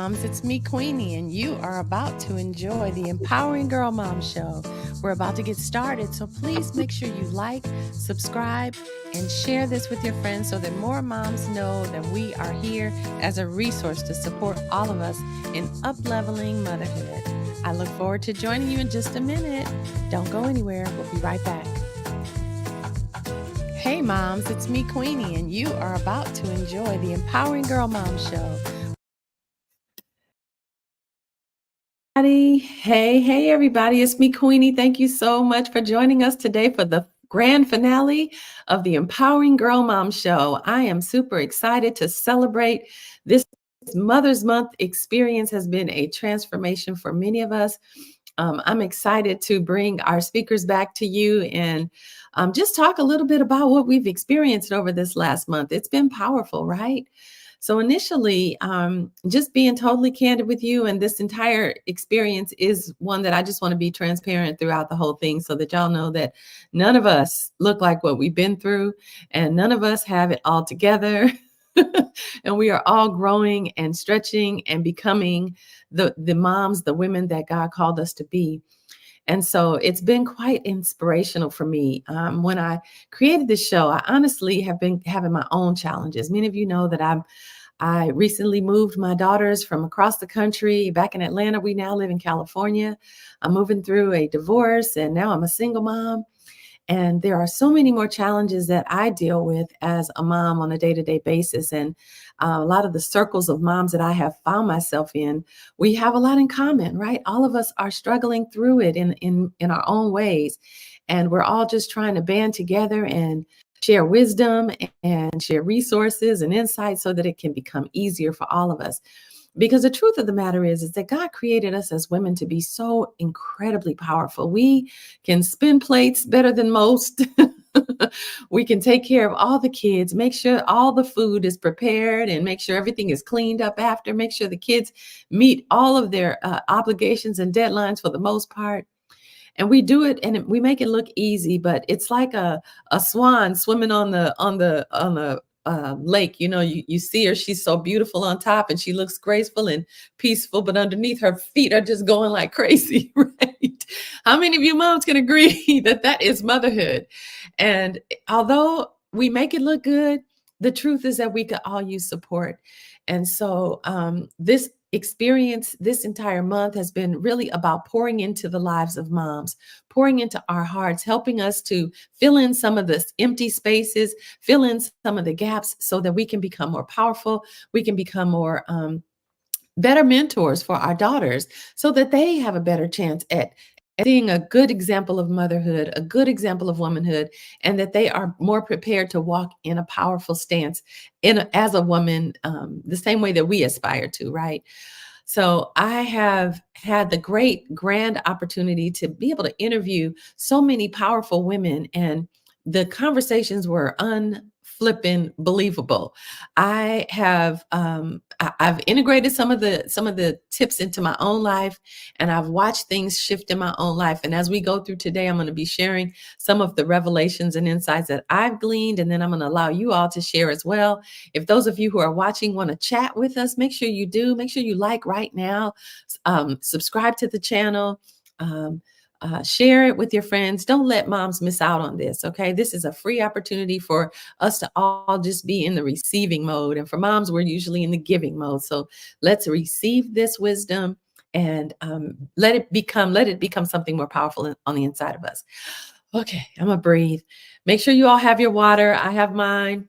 Moms, it's me, Queenie, and you are about to enjoy the Empowering Girl Mom Show. We're about to get started, so please make sure you like, subscribe, and share this with your friends so that more moms know that we are here as a resource to support all of us in up-leveling motherhood. I look forward to joining you in just a minute. Don't go anywhere. We'll be right back. Hey, moms, it's me, Queenie, and you are about to enjoy the Empowering Girl Mom Show. Hey, everybody. It's me, Queenie. Thank you so much for joining us today for the grand finale of the Empowering Girl Mom Show. I am super excited to celebrate this Mother's Month experience. Has been a transformation for many of us. I'm excited to bring our speakers back to you and just talk a little bit about what we've experienced over this last month. It's been powerful, right? So initially, just being totally candid with you, and this entire experience is one that I just want to be transparent throughout the whole thing so that y'all know that none of us look like what we've been through and none of us have it all together. And we are all growing and stretching and becoming the moms, the women that God called us to be. And so it's been quite inspirational for me. When I created this show, I honestly have been having my own challenges. Many of you know that I recently moved my daughters from across the country back in Atlanta. We now live in California. I'm moving through a divorce and now I'm a single mom. And there are so many more challenges that I deal with as a mom on a day-to-day basis. And a lot of the circles of moms that I have found myself in, we have a lot in common, right? All of us are struggling through it in our own ways. And we're all just trying to band together and share wisdom and share resources and insights so that it can become easier for all of us. Because the truth of the matter is that God created us as women to be so incredibly powerful. We can spin plates better than most. We can take care of all the kids, make sure all the food is prepared and make sure everything is cleaned up after, make sure the kids meet all of their obligations and deadlines for the most part. And we do it and we make it look easy, but it's like a swan swimming on the lake. You know, you see her, she's so beautiful on top and she looks graceful and peaceful, but underneath her feet are just going like crazy, right? How many of you moms can agree that that is motherhood? And although we make it look good, the truth is that we could all use support. And so this experience this entire month has been really about pouring into the lives of moms, pouring into our hearts, helping us to fill in some of the empty spaces, fill in some of the gaps so that we can become more powerful. We can become more better mentors for our daughters so that they have a better chance at seeing a good example of motherhood, a good example of womanhood, and that they are more prepared to walk in a powerful stance as a woman, the same way that we aspire to, right? So I have had the great grand opportunity to be able to interview so many powerful women, and the conversations were unflippin' believable. I've integrated some of the tips into my own life, and I've watched things shift in my own life. And as we go through today, I'm going to be sharing some of the revelations and insights that I've gleaned, and then I'm going to allow you all to share as well. If those of you who are watching want to chat with us, make sure you do. Make sure you like right now, subscribe to the channel. Share it with your friends. Don't let moms miss out on this. Okay. This is a free opportunity for us to all just be in the receiving mode. And for moms, we're usually in the giving mode. So let's receive this wisdom and let it become something more powerful on the inside of us. Okay. I'm going to breathe. Make sure you all have your water. I have mine.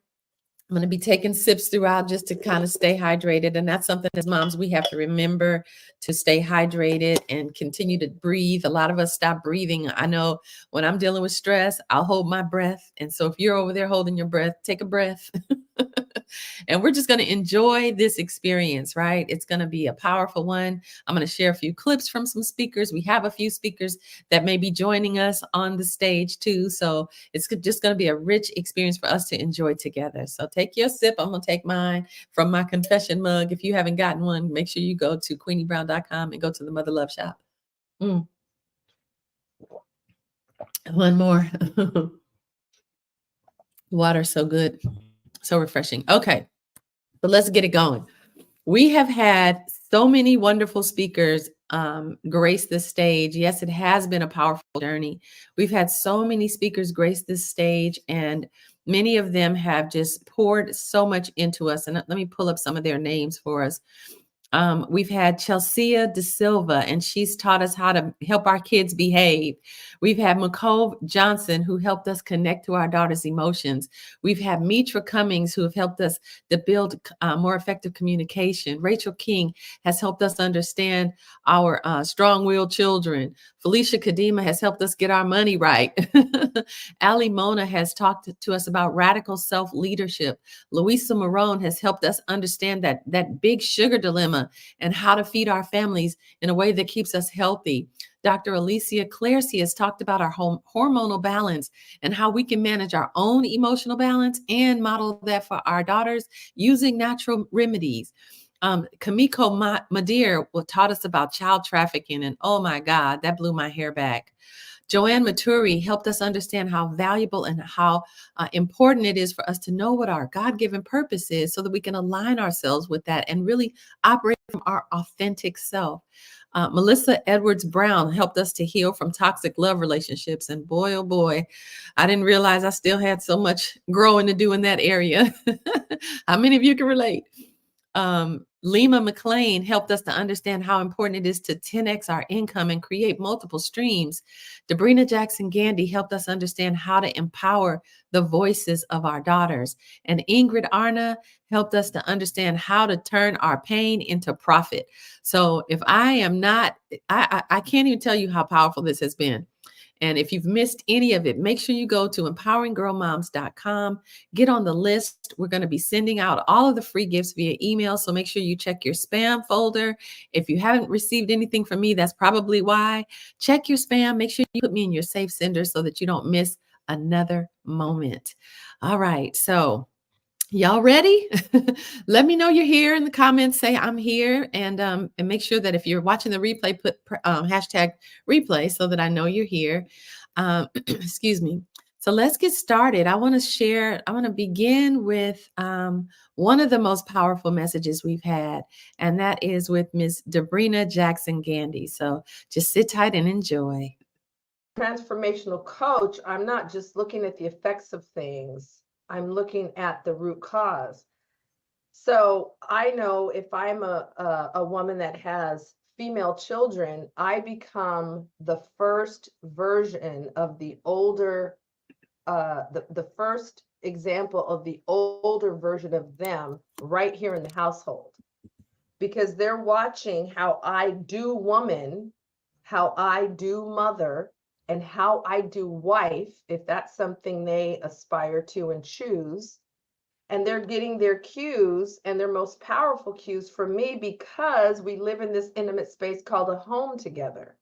I'm going to be taking sips throughout just to kind of stay hydrated. And that's something as moms, we have to remember to stay hydrated and continue to breathe. A lot of us stop breathing. I know when I'm dealing with stress, I'll hold my breath. And so if you're over there holding your breath, take a breath. And we're just going to enjoy this experience, right? It's going to be a powerful one. I'm going to share a few clips from some speakers. We have a few speakers that may be joining us on the stage too. So it's just going to be a rich experience for us to enjoy together. So take your sip. I'm going to take mine from my confession mug. If you haven't gotten one, make sure you go to queeniebrown.com and go to the Mother Love Shop. One more. Water, so good. So refreshing. Okay. But let's get it going. We have had So many wonderful speakers grace this stage. Yes, it has been a powerful journey. We've had so many speakers grace this stage, and many of them have just poured so much into us. And let me pull up some of their names for us. We've had Chelsea De Silva, and she's taught us how to help our kids behave. We've had McCove Johnson, who helped us connect to our daughter's emotions. We've had Mitra Cummings, who have helped us to build more effective communication. Rachel King has helped us understand our strong-willed children. Felicia Kadima has helped us get our money right. Ali Mona has talked to us about radical self-leadership. Louisa Marone has helped us understand that big sugar dilemma and how to feed our families in a way that keeps us healthy. Dr. Alicia Claircy has talked about our hormonal balance and how we can manage our own emotional balance and model that for our daughters using natural remedies. Kamiko Madir taught us about child trafficking, and oh my God, that blew my hair back. Joanne Maturi helped us understand how valuable and how important it is for us to know what our God-given purpose is so that we can align ourselves with that and really operate from our authentic self. Melissa Edwards Brown helped us to heal from toxic love relationships. And boy, oh boy, I didn't realize I still had so much growing to do in that area. How many of you can relate? Lima McLean helped us to understand how important it is to 10x our income and create multiple streams. Debrina Jackson Gandy helped us understand how to empower the voices of our daughters. And Ingrid Arna helped us to understand how to turn our pain into profit. So if I am not, I can't even tell you how powerful this has been. And if you've missed any of it, make sure you go to empoweringgirlmoms.com, get on the list. We're going to be sending out all of the free gifts via email. So make sure you check your spam folder. If you haven't received anything from me, that's probably why. Check your spam. Make sure you put me in your safe sender so that you don't miss another moment. All right. So y'all ready? Let me know you're here in the comments. Say I'm here, and make sure that if you're watching the replay, put hashtag replay so that I know you're here. Excuse me. So let's get started. I want to begin with one of the most powerful messages we've had, and that is with Ms. Debrina Jackson Gandy. So just sit tight and enjoy. Transformational coach, I'm not just looking at the effects of things. I'm looking at the root cause. So I know if I'm a woman that has female children, I become the first version of the older, the first example of the older version of them right here in the household. Because they're watching how I do woman, how I do mother, and how I do wife, if that's something they aspire to and choose. And they're getting their cues and their most powerful cues from me because we live in this intimate space called a home together.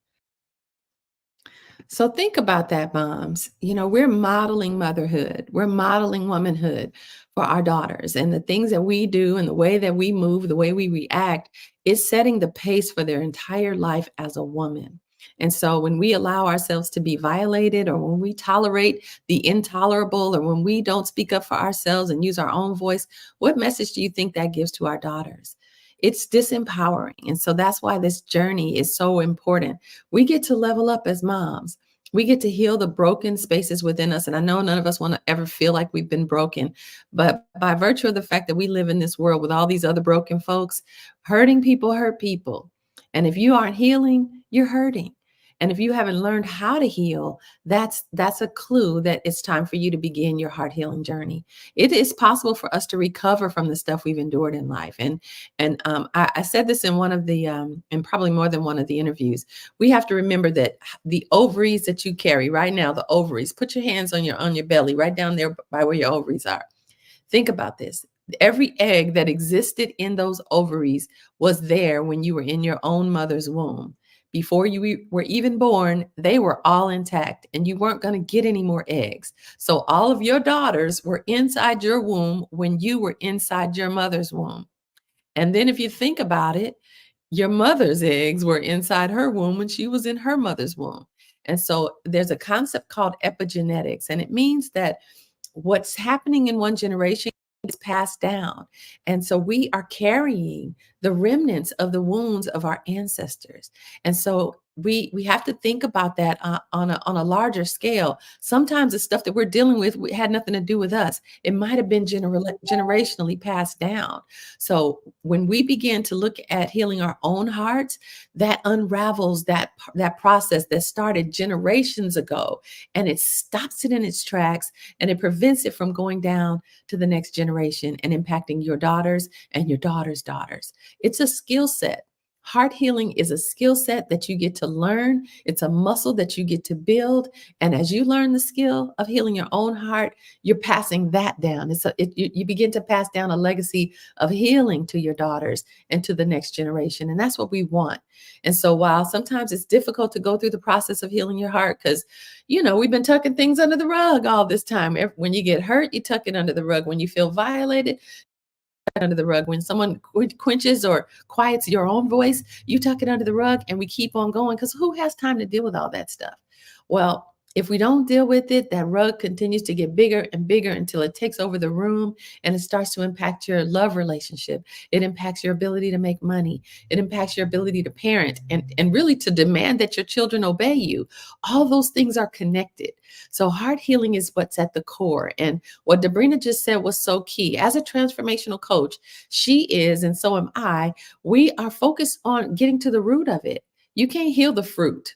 So think about that, moms. You know, we're modeling motherhood, we're modeling womanhood for our daughters. And the things that we do and the way that we move, the way we react is setting the pace for their entire life as a woman. And so when we allow ourselves to be violated, or when we tolerate the intolerable, or when we don't speak up for ourselves and use our own voice, what message do you think that gives to our daughters? It's disempowering. And so that's why this journey is so important. We get to level up as moms. We get to heal the broken spaces within us. And I know none of us want to ever feel like we've been broken, but by virtue of the fact that we live in this world with all these other broken folks, hurting people hurt people. And if you aren't healing, you're hurting. And if you haven't learned how to heal, that's a clue that it's time for you to begin your heart healing journey. It is possible for us to recover from the stuff we've endured in life. I said this in one of the, and probably more than one of the interviews. We have to remember that the ovaries that you carry right now, the ovaries, put your hands on your belly, right down there by where your ovaries are. Think about this. Every egg that existed in those ovaries was there when you were in your own mother's womb. Before you were even born, they were all intact, and you weren't going to get any more eggs. So all of your daughters were inside your womb when you were inside your mother's womb. And then if you think about it, your mother's eggs were inside her womb when she was in her mother's womb. And so there's a concept called epigenetics, and it means that what's happening in one generation is passed down. And so we are carrying the remnants of the wounds of our ancestors. And so we have to think about that on a larger scale. Sometimes the stuff that we're dealing with had nothing to do with us. It might have been generationally passed down. So when we begin to look at healing our own hearts, that unravels that process that started generations ago, and it stops it in its tracks, and it prevents it from going down to the next generation and impacting your daughters and your daughters' daughters. It's a skill set. Heart healing is a skill set that you get to learn. It's a muscle that you get to build. And as you learn the skill of healing your own heart, you're passing that down. You begin to pass down a legacy of healing to your daughters and to the next generation. And that's what we want. And so while sometimes it's difficult to go through the process of healing your heart, because, we've been tucking things under the rug all this time. When you get hurt, you tuck it under the rug. When you feel violated, under the rug. When someone quenches or quiets your own voice, you tuck it under the rug, and we keep on going, because who has time to deal with all that stuff? Well, if we don't deal with it, that rug continues to get bigger and bigger until it takes over the room, and it starts to impact your love relationship. It impacts your ability to make money. It impacts your ability to parent and really to demand that your children obey you. All those things are connected. So heart healing is what's at the core. And what Debrina just said was so key. As a transformational coach, she is, and so am I, we are focused on getting to the root of it. You can't heal the fruit.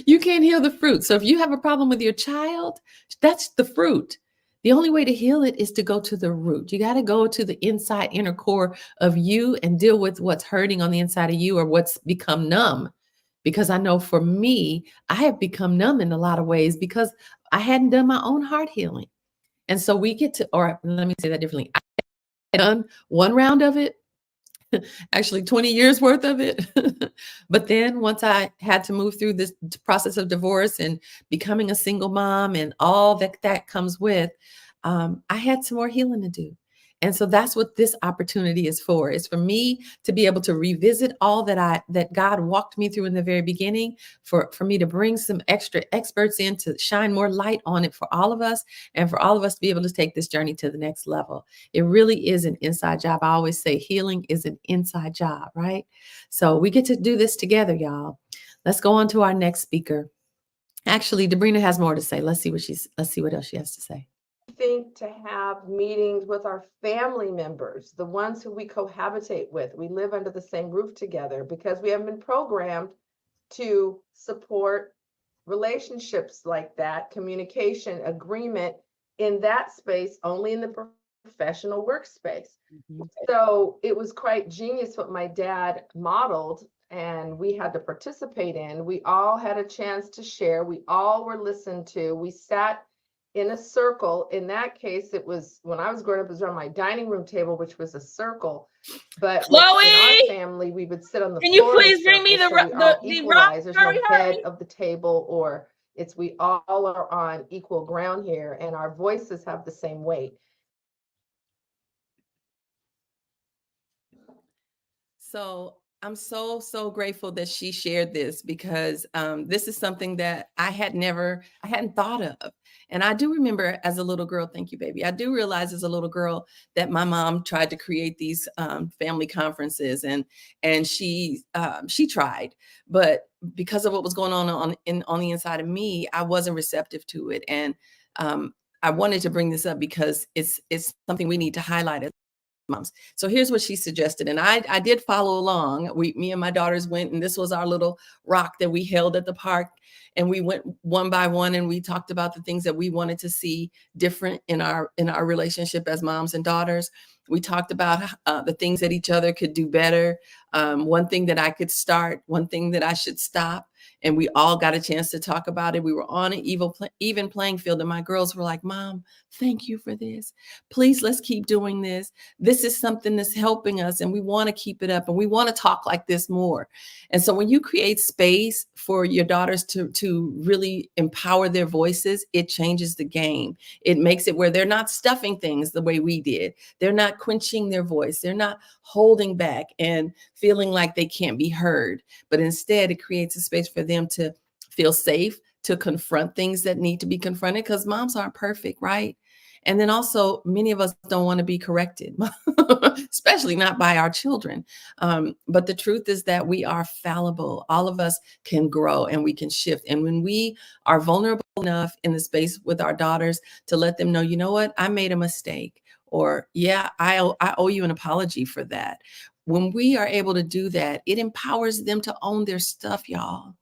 You can't heal the fruit. So if you have a problem with your child, that's the fruit. The only way to heal it is to go to the root. You got to go to the inside inner core of you and deal with what's hurting on the inside of you, or what's become numb. Because I know for me, I have become numb in a lot of ways because I hadn't done my own heart healing. And so we get to, or let me say that differently. I had done one round of it, actually 20 years worth of it. But then once I had to move through this process of divorce and becoming a single mom and all that comes with, I had some more healing to do. And so that's what this opportunity is for. It's for me to be able to revisit all that God walked me through in the very beginning, for me to bring some extra experts in to shine more light on it for all of us, and for all of us to be able to take this journey to the next level. It really is an inside job. I always say healing is an inside job, right? So we get to do this together, y'all. Let's go on to our next speaker. Actually, Debrina has more to say. Let's see what else she has to say. Think to have meetings with our family members, the ones who we cohabitate with. We live under the same roof together because we have been programmed to support relationships like that, communication, agreement in that space, only in the professional workspace. Mm-hmm. So it was quite genius what my dad modeled, and we had to participate in. We all had a chance to share. We all were listened to. We sat in a circle. In that case, it was, when I was growing up, it was around my dining room table, which was a circle. But Chloe, in our family, we would sit on the floor. Can you please bring me the rock? There's no head of the table, or it's we all are on equal ground here, and our voices have the same weight. So I'm so grateful that she shared this, because this is something that I hadn't thought of. And I do remember as a little girl, thank you, baby. I do realize as a little girl that my mom tried to create these family conferences, and she tried, but because of what was going on the inside of me, I wasn't receptive to it. And I wanted to bring this up because it's something we need to highlight moms. So here's what she suggested. And I did follow along. Me and my daughters went, and this was our little rock that we held at the park. And we went one by one, and we talked about the things that we wanted to see different in our relationship as moms and daughters. We talked about the things that each other could do better. One thing that I could start, one thing that I should stop. And we all got a chance to talk about it. We were on an even playing field. And my girls were like, Mom, thank you for this. Please, let's keep doing this. This is something that's helping us, and we want to keep it up, and we want to talk like this more. And so when you create space for your daughters to really empower their voices, it changes the game. It makes it where they're not stuffing things the way we did. They're not quenching their voice. They're not holding back and feeling like they can't be heard. But instead, it creates a space for them to feel safe, to confront things that need to be confronted, because moms aren't perfect, right? And then also, many of us don't want to be corrected, especially not by our children. But the truth is that we are fallible. All of us can grow and we can shift. And when we are vulnerable enough in the space with our daughters to let them know, you know what, I made a mistake, or yeah, I owe you an apology for that. When we are able to do that, it empowers them to own their stuff, y'all.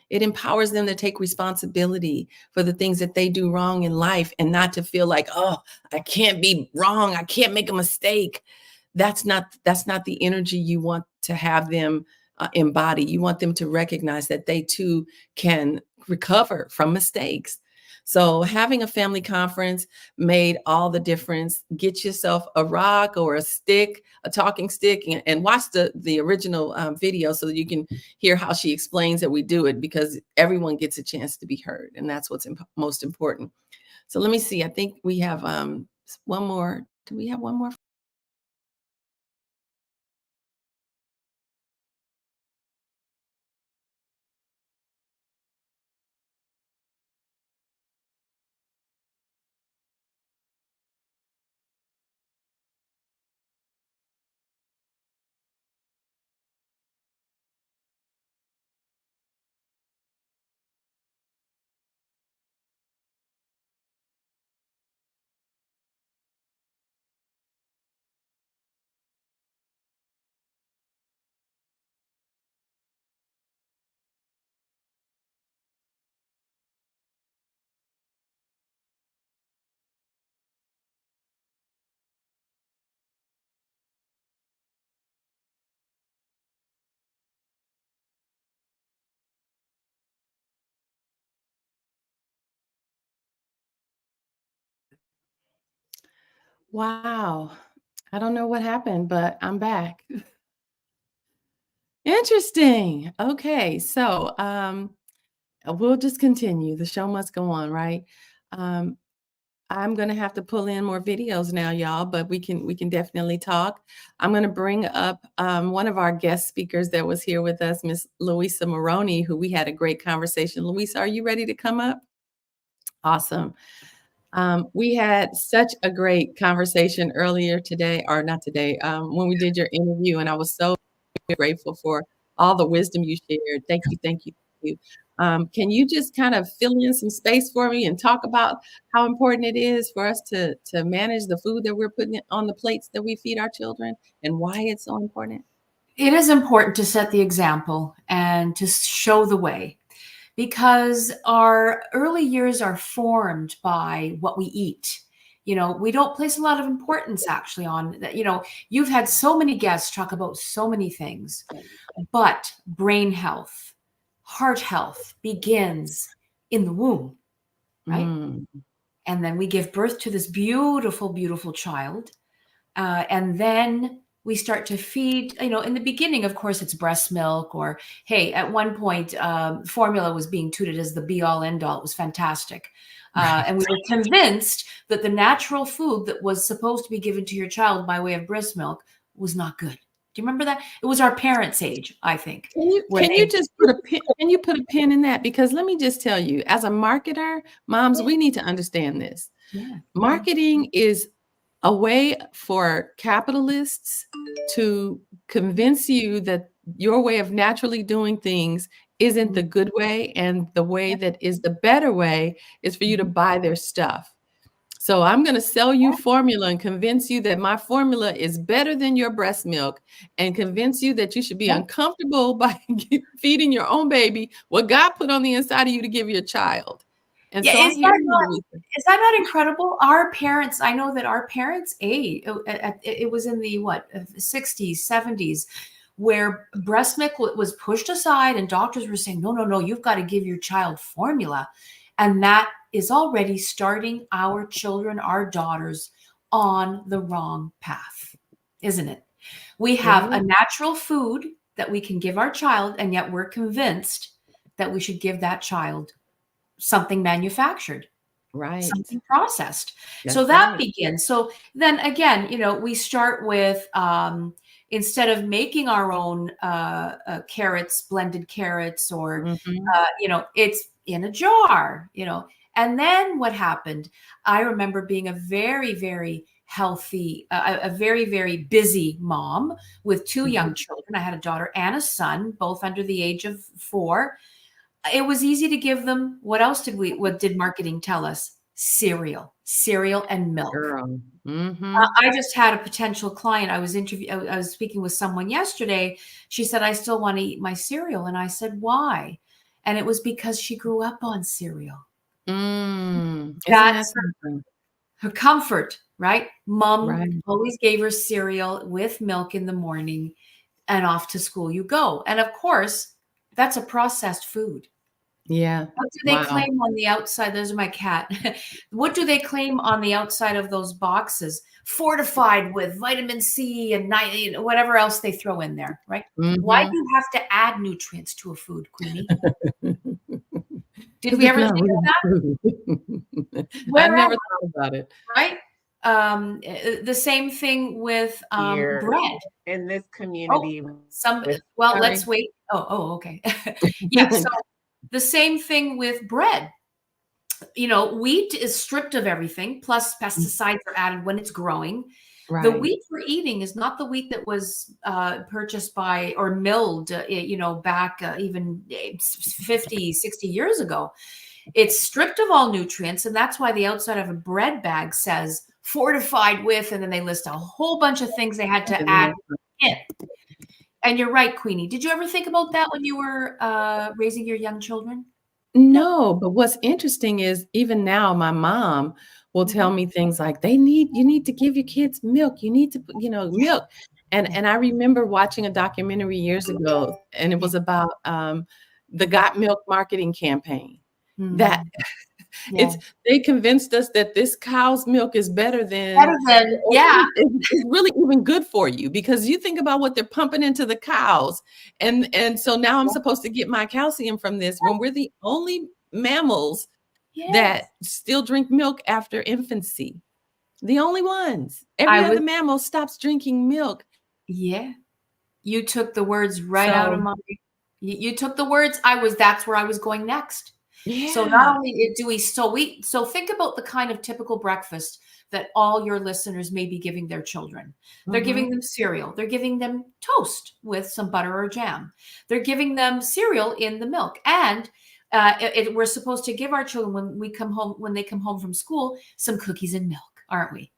It empowers them to take responsibility for the things that they do wrong in life and not to feel like, oh, I can't be wrong. I can't make a mistake. That's not the energy you want to have them embody. You want them to recognize that they too can recover from mistakes. So having a family conference made all the difference. Get yourself a rock or a stick, a talking stick, and watch the original video so that you can hear how she explains that we do it, because everyone gets a chance to be heard, and that's what's most important. So let me see. I think we have one more. Do we have one more? Wow. I don't know what happened, but I'm back. Interesting. Okay. So, we'll just continue. The show must go on, right? Um, I'm gonna have to pull in more videos now, y'all, but we can definitely talk. I'm gonna bring up one of our guest speakers that was here with us, Miss Louisa Maroney, who we had a great conversation. Louisa, are you ready to come up? Awesome. We had such a great conversation earlier today, or not today, when we did your interview, and I was so grateful for all the wisdom you shared. Thank you, thank you, thank you. Can you just kind of fill in some space for me and talk about how important it is for us to manage the food that we're putting on the plates that we feed our children, and why it's so important? It is important to set the example and to show the way, because our early years are formed by what we eat. We don't place a lot of importance actually on that. You've had so many guests talk about so many things, but brain health, heart health begins in the womb, right? Mm, And then we give birth to this beautiful, beautiful child. And then we start to feed, in the beginning, of course, it's breast milk, or, hey, at one point, formula was being touted as the be all end all. It was fantastic. And we were convinced that the natural food that was supposed to be given to your child by way of breast milk was not good. Do you remember that? It was our parents' age, I think. Can you just put a pin, can you put a pin in that? Because let me just tell you, as a marketer, moms, we need to understand this. Yeah. Marketing is a way for capitalists to convince you that your way of naturally doing things isn't the good way, and the way that is the better way is for you to buy their stuff. So I'm going to sell you formula and convince you that my formula is better than your breast milk, and convince you that you should be uncomfortable by feeding your own baby what God put on the inside of you to give your child. And Yeah, so I hear you, Louisa. is that not incredible? Our parents, I know that our parents ate. It was in the 60s, 70s, where breast milk was pushed aside, and doctors were saying, no, no, no, you've got to give your child formula, and that is already starting our children, our daughters, on the wrong path, isn't it? We have a natural food that we can give our child, and yet we're convinced that we should give that child something manufactured, Right. something processed. So That's that right. begins. So then again, we start with, instead of making our own carrots, blended carrots, or Mhm. it's in a jar, And then what happened? I remember being a very, very healthy, a very, very busy mom with two young children. I had a daughter and a son, both under the age of 4. It was easy to give them. What did marketing tell us? Cereal and milk. Girl. I just had a potential client. I was speaking with someone yesterday. She said, I still want to eat my cereal. And I said, why? And it was because she grew up on cereal. Isn't That's that something? her comfort, right? Mom Right. always gave her cereal with milk in the morning, and off to school you go. And of course, that's a processed food. Yeah. What do they Wow. claim on the outside? There's my cat. What do they claim on the outside of those boxes? Fortified with vitamin C and whatever else they throw in there, right? Why do you have to add nutrients to a food, Queenie? Did we ever think of that? I never thought about it. Right? The same thing with Here bread. in this community. Let's wait. Oh, okay. Yeah. So the same thing with bread. Wheat is stripped of everything, plus pesticides are added when it's growing. Right. The wheat we're eating is not the wheat that was purchased by or milled, back even 50, 60 years ago. It's stripped of all nutrients, and that's why the outside of a bread bag says fortified with, and then they list a whole bunch of things they had to add in. And you're right, Queenie. Did you ever think about that when you were raising your young children? No, but what's interesting is even now my mom will tell me things like you need to give your kids milk. You need to, milk. And I remember watching a documentary years ago, and it was about the Got Milk marketing campaign. That they convinced us that this cow's milk is better than it's really even good for you, because you think about what they're pumping into the cows, and so now I'm supposed to get my calcium from this when we're the only mammals that still drink milk after infancy. The only ones. Every other mammal stops drinking milk. Yeah, you took the words out of my. You took the words. That's where I was going next. Yeah. So not only do we think about the kind of typical breakfast that all your listeners may be giving their children. They're giving them cereal. They're giving them toast with some butter or jam. They're giving them cereal in the milk. And we're supposed to give our children when they come home from school, some cookies and milk, aren't we?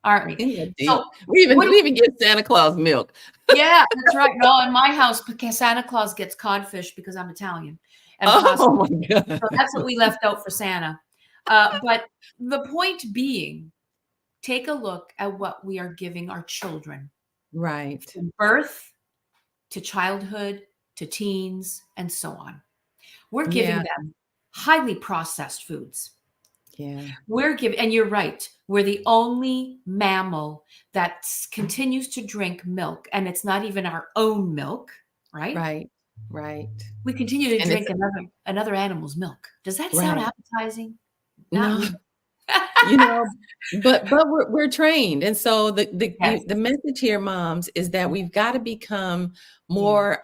Aren't we? So we even get Santa Claus milk. Yeah, that's right. No, in my house, Santa Claus gets codfish because I'm Italian. And oh my God. So that's what we left out for Santa. But the point being, take a look at what we are giving our children. Right. From birth to childhood to teens and so on. We're giving them highly processed foods. Yeah. And you're right. We're the only mammal that continues to drink milk, and it's not even our own milk, right? Right. We continue to drink another animal's milk. Does that sound appetizing? No. but we're trained, and so the message here, moms, is that we've got to become more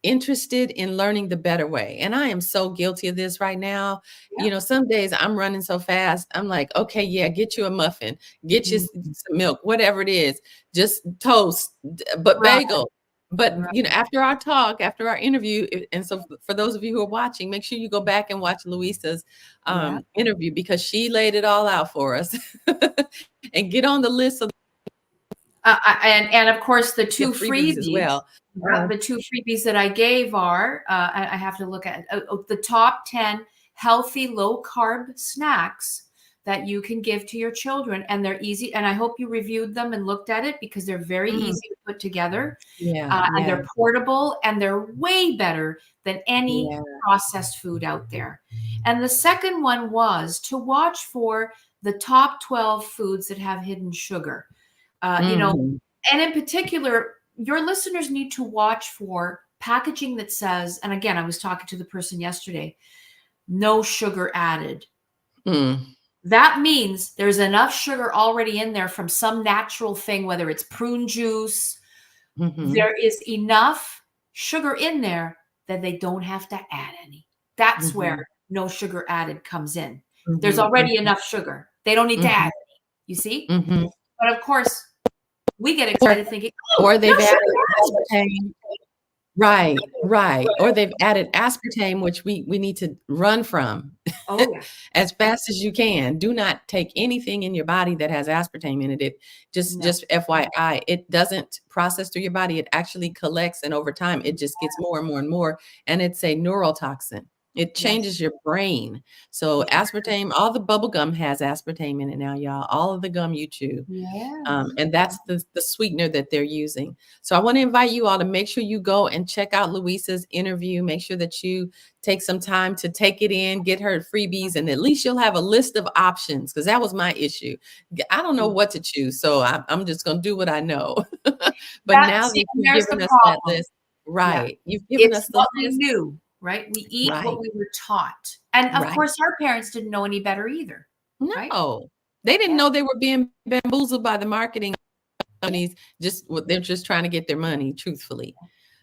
interested in learning the better way. And I am so guilty of this right now. Some days I'm running so fast, I'm like, okay, get you a muffin, get you some milk, whatever it is, just toast, but bagel. But after our interview, and so for those of you who are watching, make sure you go back and watch Louisa's interview, because she laid it all out for us. And get on the list of and of course the two freebies as well. The two freebies that I gave are I have to look at the top 10 healthy low carb snacks that you can give to your children, and they're easy. And I hope you reviewed them and looked at it, because they're very easy to put together. And they're portable, and they're way better than any processed food out there. And the second one was to watch for the top 12 foods that have hidden sugar. And in particular, your listeners need to watch for packaging that says, and again, I was talking to the person yesterday, no sugar added. That means there's enough sugar already in there from some natural thing, whether it's prune juice. There is enough sugar in there that they don't have to add any. That's where no sugar added comes in. There's Mhm, already enough sugar. They don't need to add mhm, any, you see? mhm. But of course, we get excited thinking, Or oh, no they've sugar added added. aspartame. Right, right. Or they've added aspartame, which we need to run from Oh, yeah. as fast as you can. Do not take anything in your body that has aspartame in it. It No. just FYI, it doesn't process through your body. It actually collects, and over time, it just gets more and more and more. And it's a neurotoxin. It changes your brain. So Yeah. aspartame, all the bubble gum has aspartame in it now, y'all. All of the gum you chew. Yeah. And that's the sweetener that they're using. So I want to invite you all to make sure you go and check out Louisa's interview. Make sure that you take some time to take it in, get her freebies, and at least you'll have a list of options, because that was my issue. I don't know what to choose, so I'm just going to do what I know. But now that See, you've there's the given us that problem. list, Yeah. right? You've given It's us the what we list, knew, right? We eat right? what we were taught. And of Right. course, our parents didn't know any better either, right? No, they didn't Yeah. know they were being bamboozled by the marketing companies. They're just trying to get their money, truthfully.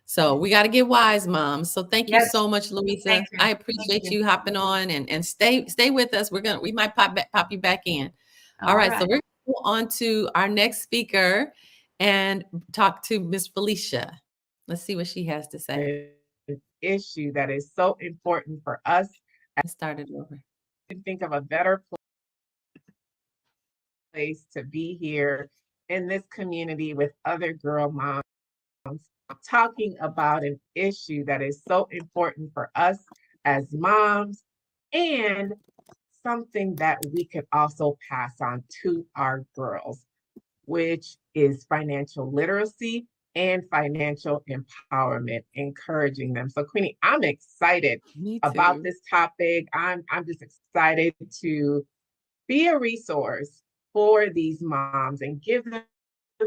So we got to get wise, moms. So thank you Yes. so much, Louisa. Thank you. I Thank appreciate you. you hopping on, and stay with us. We might pop you back in. All All right. So right. we're going to go on to our next speaker and talk to Miss Felicia. Let's see what she has to say. An issue that is so important for us. Let's start it over. And think of a better place to be here in this community with other girl moms talking about an issue that is so important for us as moms, and something that we could also pass on to our girls, which is financial literacy and financial empowerment, encouraging them. So, Queenie, I'm excited about this topic. I'm just excited to be a resource for these moms and give them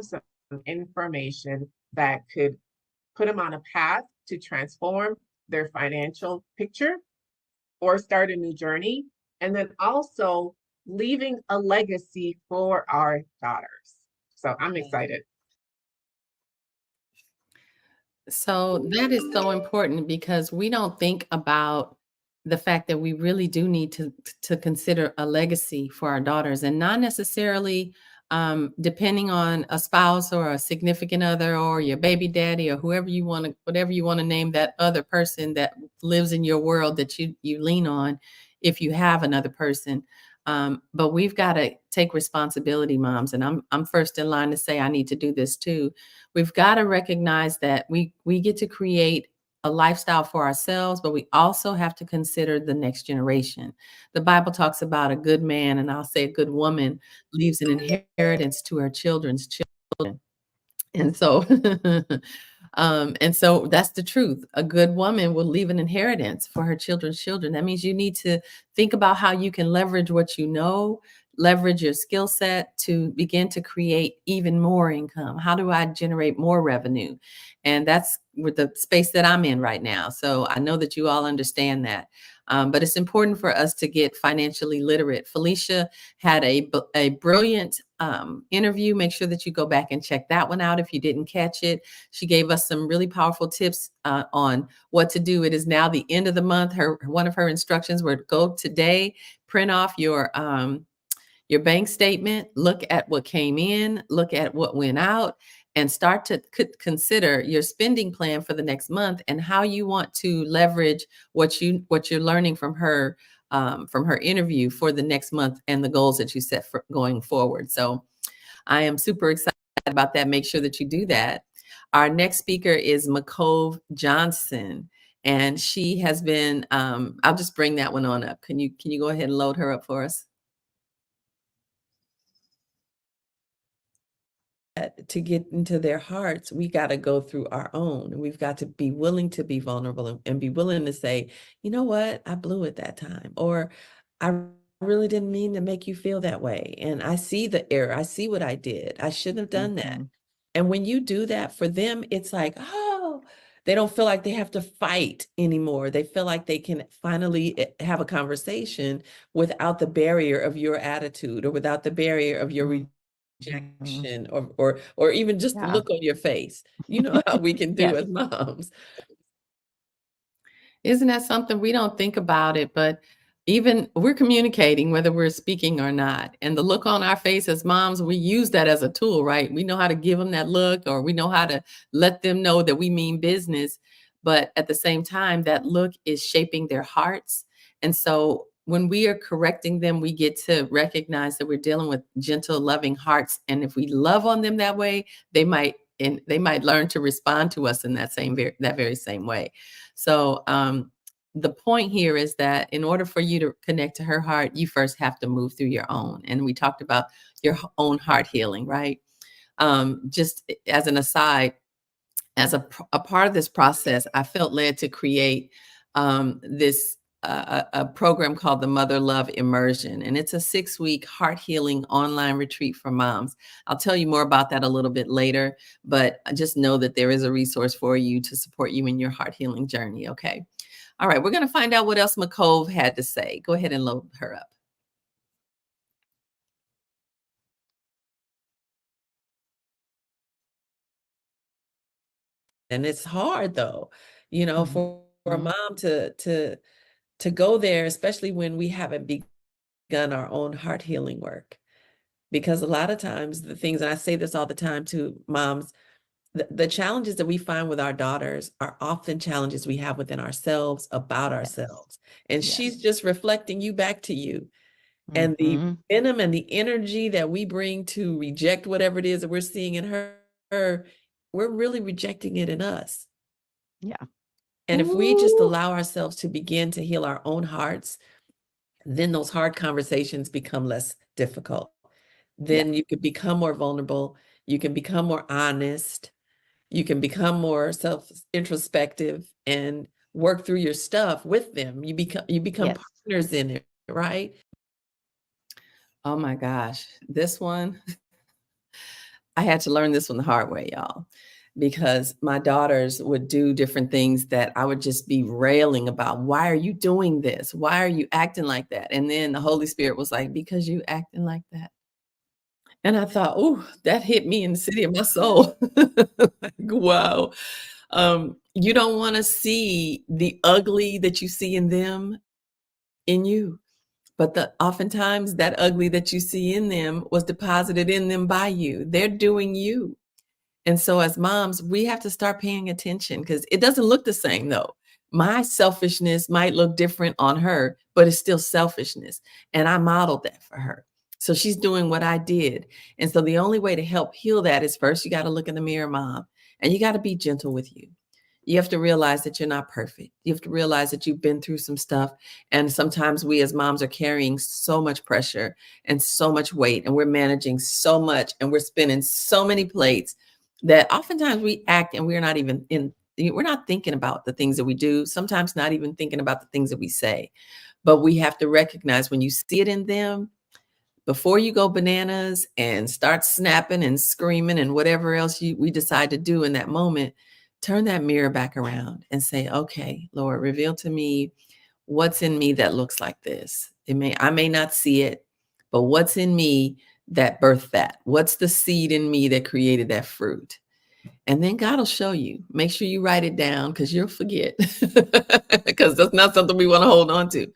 some information that could put them on a path to transform their financial picture or start a new journey. And then also leaving a legacy for our daughters. So I'm excited. So that is so important, because we don't think about the fact that we really do need to consider a legacy for our daughters, and not necessarily depending on a spouse or a significant other or your baby daddy or whatever you want to name that other person that lives in your world that you lean on if you have another person. But we've got to take responsibility, moms, and I'm first in line to say I need to do this too. We've got to recognize that we get to create a lifestyle for ourselves, but we also have to consider the next generation. The Bible talks about a good man, and I'll say a good woman, leaves an inheritance to her children's children. And so, and so that's the truth. A good woman will leave an inheritance for her children's children. That means you need to think about how you can leverage what you know, leverage your skill set to begin to create even more income. How do I generate more revenue? And that's with the space that I'm in right now. So I know that you all understand that. But it's important for us to get financially literate. Felicia had a brilliant interview. Make sure that you go back and check that one out if you didn't catch it. She gave us some really powerful tips on what to do. It is now the end of the month. One of her instructions were to go today, print off your bank statement, look at what came in, look at what went out, and start to consider your spending plan for the next month and how you want to leverage what you're learning from her interview for the next month and the goals that you set for going forward. So I am super excited about that. Make sure that you do that. Our next speaker is McCove Johnson, and she has been. I'll just bring that one on up. Can you go ahead and load her up for us? To get into their hearts, we got to go through our own. We've got to be willing to be vulnerable and be willing to say, you know what, I blew it that time, or I really didn't mean to make you feel that way. And I see the error. I see what I did. I shouldn't have done that. And when you do that for them, it's like, oh, they don't feel like they have to fight anymore. They feel like they can finally have a conversation without the barrier of your attitude or without the barrier of your rejection or even just the look on your face. You know how we can do as moms. Isn't that something? We don't think about it, but even we're communicating whether we're speaking or not. And the look on our face as moms, we use that as a tool, right? We know how to give them that look, or we know how to let them know that we mean business. But at the same time, that look is shaping their hearts. And so when we are correcting them, we get to recognize that we're dealing with gentle, loving hearts. And if we love on them that way, they might learn to respond to us in that very same way. So the point here is that in order for you to connect to her heart, you first have to move through your own. And we talked about your own heart healing, right? Just as an aside, as a part of this process, I felt led to create this a program called the Mother Love Immersion, and it's a 6-week heart healing online retreat for moms. I'll tell you more about that a little bit later, but just know that there is a resource for you to support you in your heart healing journey. Okay. All right. We're going to find out what else McCove had to say. Go ahead and load her up. And it's hard though, for a mom to go there, especially when we haven't begun our own heart healing work. Because a lot of times the things, and I say this all the time to moms, the challenges that we find with our daughters are often challenges we have within ourselves about ourselves. And she's just reflecting you back to you. And the venom and the energy that we bring to reject whatever it is that we're seeing in her, we're really rejecting it in us. Yeah. And if we just allow ourselves to begin to heal our own hearts, then those hard conversations become less difficult. Then you can become more vulnerable. You can become more honest. You can become more self-introspective and work through your stuff with them. You become partners in it, right? Oh my gosh, this one, I had to learn this one the hard way, y'all, because my daughters would do different things that I would just be railing about. Why are you doing this? Why are you acting like that? And then the Holy Spirit was like, because you acting like that. And I thought, oh, that hit me in the city of my soul. Like, wow. You don't want to see the ugly that you see in them in you. But oftentimes that ugly that you see in them was deposited in them by you. They're doing you. And so as moms, we have to start paying attention because it doesn't look the same though. My selfishness might look different on her, but it's still selfishness. And I modeled that for her. So she's doing what I did. And so the only way to help heal that is first, you got to look in the mirror, mom, and you got to be gentle with you. You have to realize that you're not perfect. You have to realize that you've been through some stuff. And sometimes we as moms are carrying so much pressure and so much weight, and we're managing so much, and we're spinning so many plates that oftentimes we act and we're not thinking about the things that we do, sometimes not even thinking about the things that we say. But we have to recognize when you see it in them, before you go bananas and start snapping and screaming and whatever else we decide to do in that moment, turn that mirror back around and say, okay, Lord, reveal to me what's in me that looks like this. I may not see it, but what's in me that birthed that? What's the seed in me that created that fruit? And then God will show you. Make sure you write it down because you'll forget, because that's not something we want to hold on to.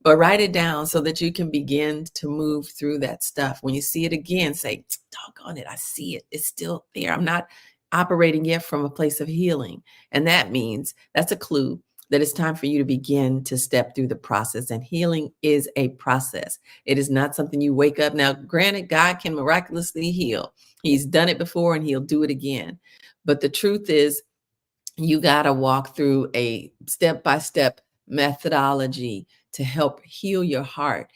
But write it down so that you can begin to move through that stuff. When you see it again, say, doggone it, I see it. It's still there. I'm not operating yet from a place of healing. And that means that's a clue that it's time for you to begin to step through the process. And healing is a process. It is not something you wake up. Now, granted, God can miraculously heal. He's done it before and he'll do it again. But the truth is, you got to walk through a step-by-step methodology to help heal your heart,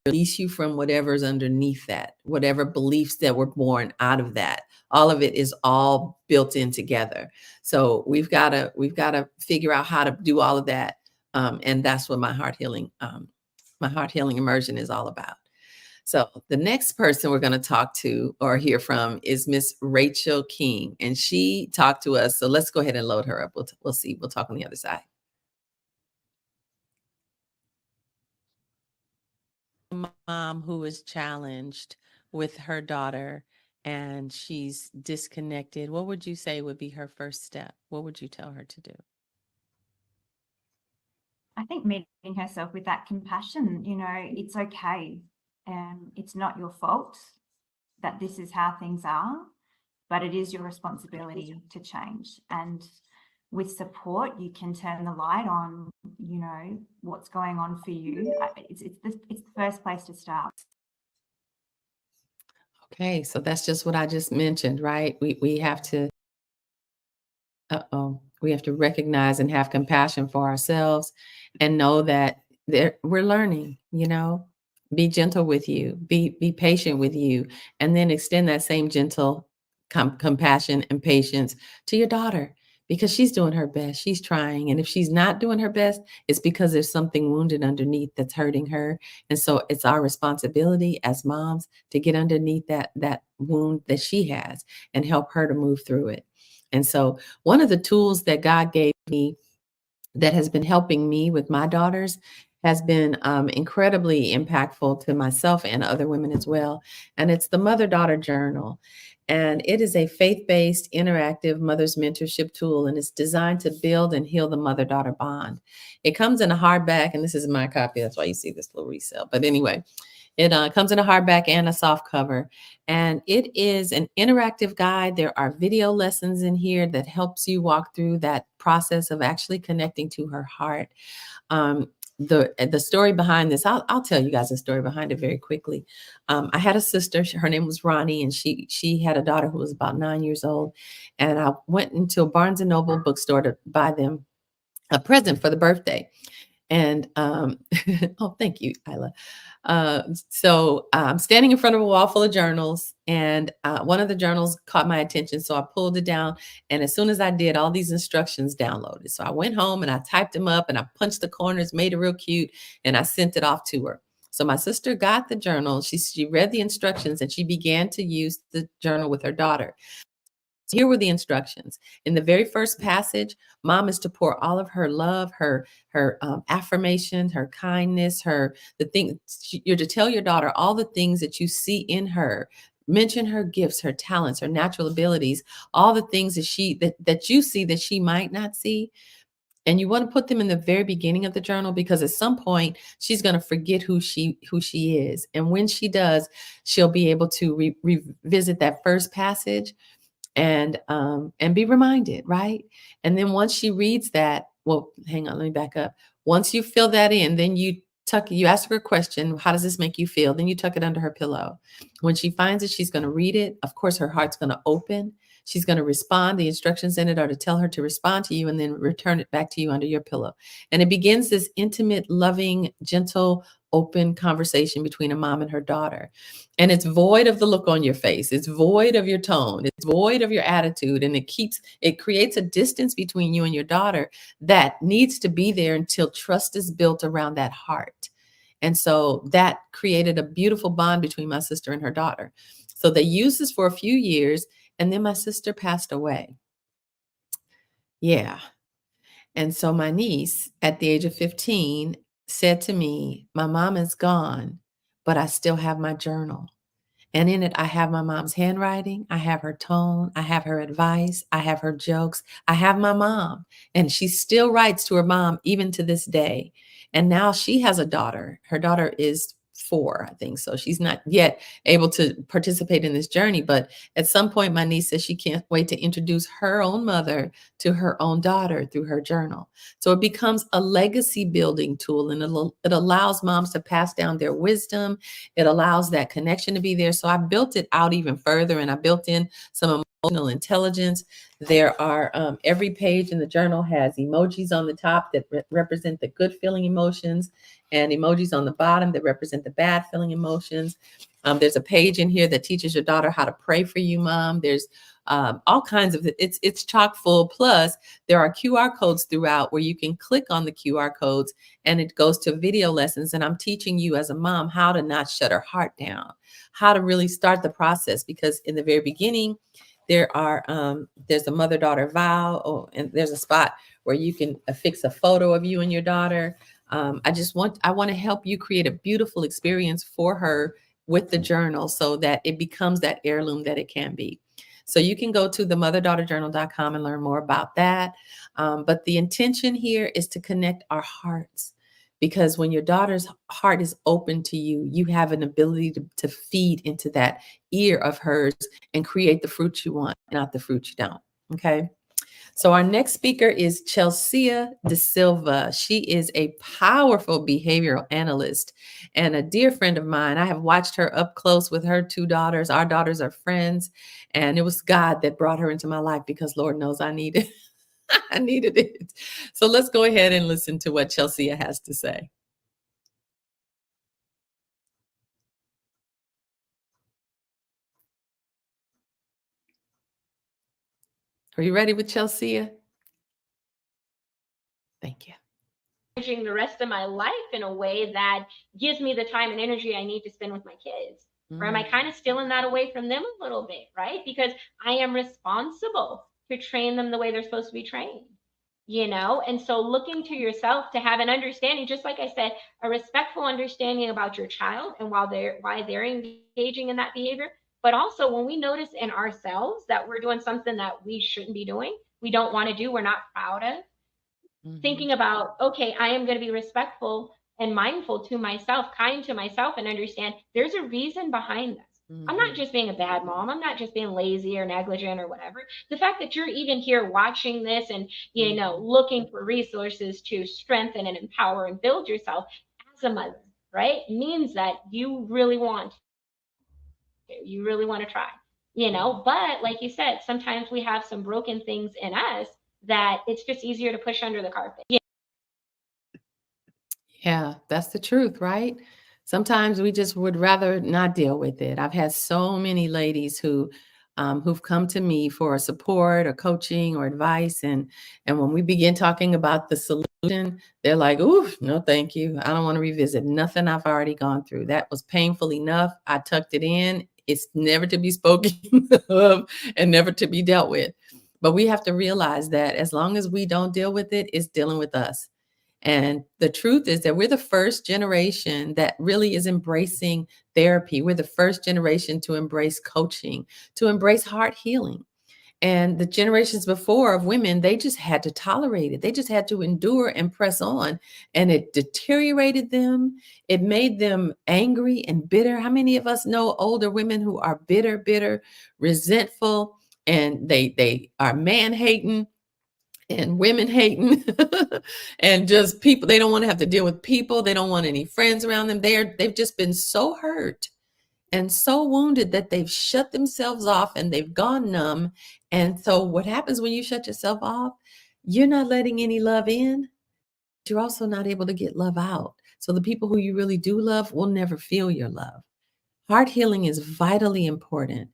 release you from whatever's underneath that, whatever beliefs that were born out of that. All of it is all built in together. So we've got to figure out how to do all of that. And that's what my heart healing immersion is all about. So the next person we're going to talk to or hear from is Miss Rachel King, and she talked to us. So let's go ahead and load her up. We'll see. We'll talk on the other side. Mom who is challenged with her daughter and she's disconnected. What would you say would be her first step? What would you tell her to do? I think meeting herself with that compassion, it's okay. It's not your fault that this is how things are, but it is your responsibility to change. And with support, you can turn the light on, what's going on for you. It's the first place to start. Okay, so that's just what I just mentioned, right? We have to we have to recognize and have compassion for ourselves and know that we're learning, be gentle with you, be patient with you, and then extend that same gentle compassion and patience to your daughter because she's doing her best. She's trying. And if she's not doing her best, it's because there's something wounded underneath that's hurting her. And so it's our responsibility as moms to get underneath that wound that she has and help her to move through it. And so one of the tools that God gave me that has been helping me with my daughters has been incredibly impactful to myself and other women as well. And it's the Mother-Daughter Journal. And it is a faith-based, interactive mother's mentorship tool, and it's designed to build and heal the mother-daughter bond. It comes in a hardback, and this is my copy. That's why you see this little resale. But anyway, it comes in a hardback and a soft cover, and it is an interactive guide. There are video lessons in here that helps you walk through that process of actually connecting to her heart. The story behind this, I'll tell you guys the story behind it very quickly. I had a sister, her name was Ronnie, and she had a daughter who was about 9 years old. And I went into a Barnes and Noble bookstore to buy them a present for the birthday. And oh, thank you, Isla. So I'm standing in front of a wall full of journals, and one of the journals caught my attention. So I pulled it down, and as soon as I did, all these instructions downloaded. So I went home and I typed them up and I punched the corners, made it real cute, and I sent it off to her. So my sister got the journal. She read the instructions and she began to use the journal with her daughter. So here were the instructions. In the very first passage, mom is to pour all of her love, her affirmation, her kindness, you're to tell your daughter all the things that you see in her. Mention her gifts, her talents, her natural abilities, all the things that you see that she might not see. And you want to put them in the very beginning of the journal because at some point she's going to forget who she is. And when she does, she'll be able to revisit that first passage and be reminded, right? And then once she reads that, well, hang on, let me back up. Once you fill that in, then you ask her a question, how does this make you feel? Then you tuck it under her pillow. When she finds it, she's going to read it. Of course, her heart's going to open. She's going to respond. The instructions in it are to tell her to respond to you and then return it back to you under your pillow. And it begins this intimate, loving, gentle, open conversation between a mom and her daughter. And it's void of the look on your face. It's void of your tone. It's void of your attitude. And it creates a distance between you and your daughter that needs to be there until trust is built around that heart. And so that created a beautiful bond between my sister and her daughter. So they used this for a few years, and then my sister passed away. Yeah. And so my niece, at the age of 15, said to me, my mom is gone, but I still have my journal. And in it, I have my mom's handwriting. I have her tone. I have her advice. I have her jokes. I have my mom. And she still writes to her mom even to this day. And now she has a daughter. Her daughter is 4, I think. So she's not yet able to participate in this journey. But at some point, my niece says she can't wait to introduce her own mother to her own daughter through her journal. So it becomes a legacy building tool, and it allows moms to pass down their wisdom. It allows that connection to be there. So I built it out even further, and I built in some emotional intelligence. There are every page in the journal has emojis on the top that represent the good feeling emotions, and emojis on the bottom that represent the bad feeling emotions. There's a page in here that teaches your daughter how to pray for you, mom. There's all kinds of it's chock full. Plus, there are QR codes throughout where you can click on the QR codes and it goes to video lessons. And I'm teaching you as a mom how to not shut her heart down, how to really start the process. Because in the very beginning, there's a mother-daughter vow, and there's a spot where you can affix a photo of you and your daughter. I want to help you create a beautiful experience for her with the journal so that it becomes that heirloom that it can be. So you can go to themother-daughter-journal.com and learn more about that. But the intention here is to connect our hearts, because when your daughter's heart is open to you, you have an ability to feed into that ear of hers and create the fruit you want, not the fruit you don't. Okay. So our next speaker is Chelsea De Silva. She is a powerful behavioral analyst and a dear friend of mine. I have watched her up close with her two daughters. Our daughters are friends, and it was God that brought her into my life, because Lord knows I needed I needed it. So let's go ahead and listen to what Chelsea has to say. Are you ready with Chelsea? Thank you. Managing the rest of my life in a way that gives me the time and energy I need to spend with my kids? Or am I kind of stealing that away from them a little bit, right? Because I am responsible to train them the way they're supposed to be trained, you know? And so looking to yourself to have an understanding, just like I said, a respectful understanding about your child and why they're engaging in that behavior. But also when we notice in ourselves that we're doing something that we shouldn't be doing, we don't want to do, we're not proud of, thinking about, okay, I am going to be respectful and mindful to myself, kind to myself, and understand there's a reason behind this. I'm not just being a bad mom. I'm not just being lazy or negligent or whatever. The fact that you're even here watching this and, you know, looking for resources to strengthen and empower and build yourself as a mother, right, means that you really want to try, you know. But like you said, sometimes we have some broken things in us that it's just easier to push under the carpet. Yeah, that's the truth, right? Sometimes we just would rather not deal with it. I've had so many ladies who've come to me for support or coaching or advice, and when we begin talking about the solution, they're like, "Ooh, no, thank you. I don't want to revisit nothing I've already gone through. That was painful enough. I tucked it in. It's never to be spoken of and never to be dealt with." But we have to realize that as long as we don't deal with it, it's dealing with us. And the truth is that we're the first generation that really is embracing therapy. We're the first generation to embrace coaching, to embrace heart healing. And the generations before of women, they just had to tolerate it. They just had to endure and press on. And it deteriorated them. It made them angry and bitter. How many of us know older women who are bitter, resentful, and they are man hating and women hating and just people, they don't want to have to deal with people, they don't want any friends around them. They've just been so hurt and so wounded that they've shut themselves off and they've gone numb. And so what happens when you shut yourself off? You're not letting any love in, but you're also not able to get love out. So the people who you really do love will never feel your love. Heart healing is vitally important.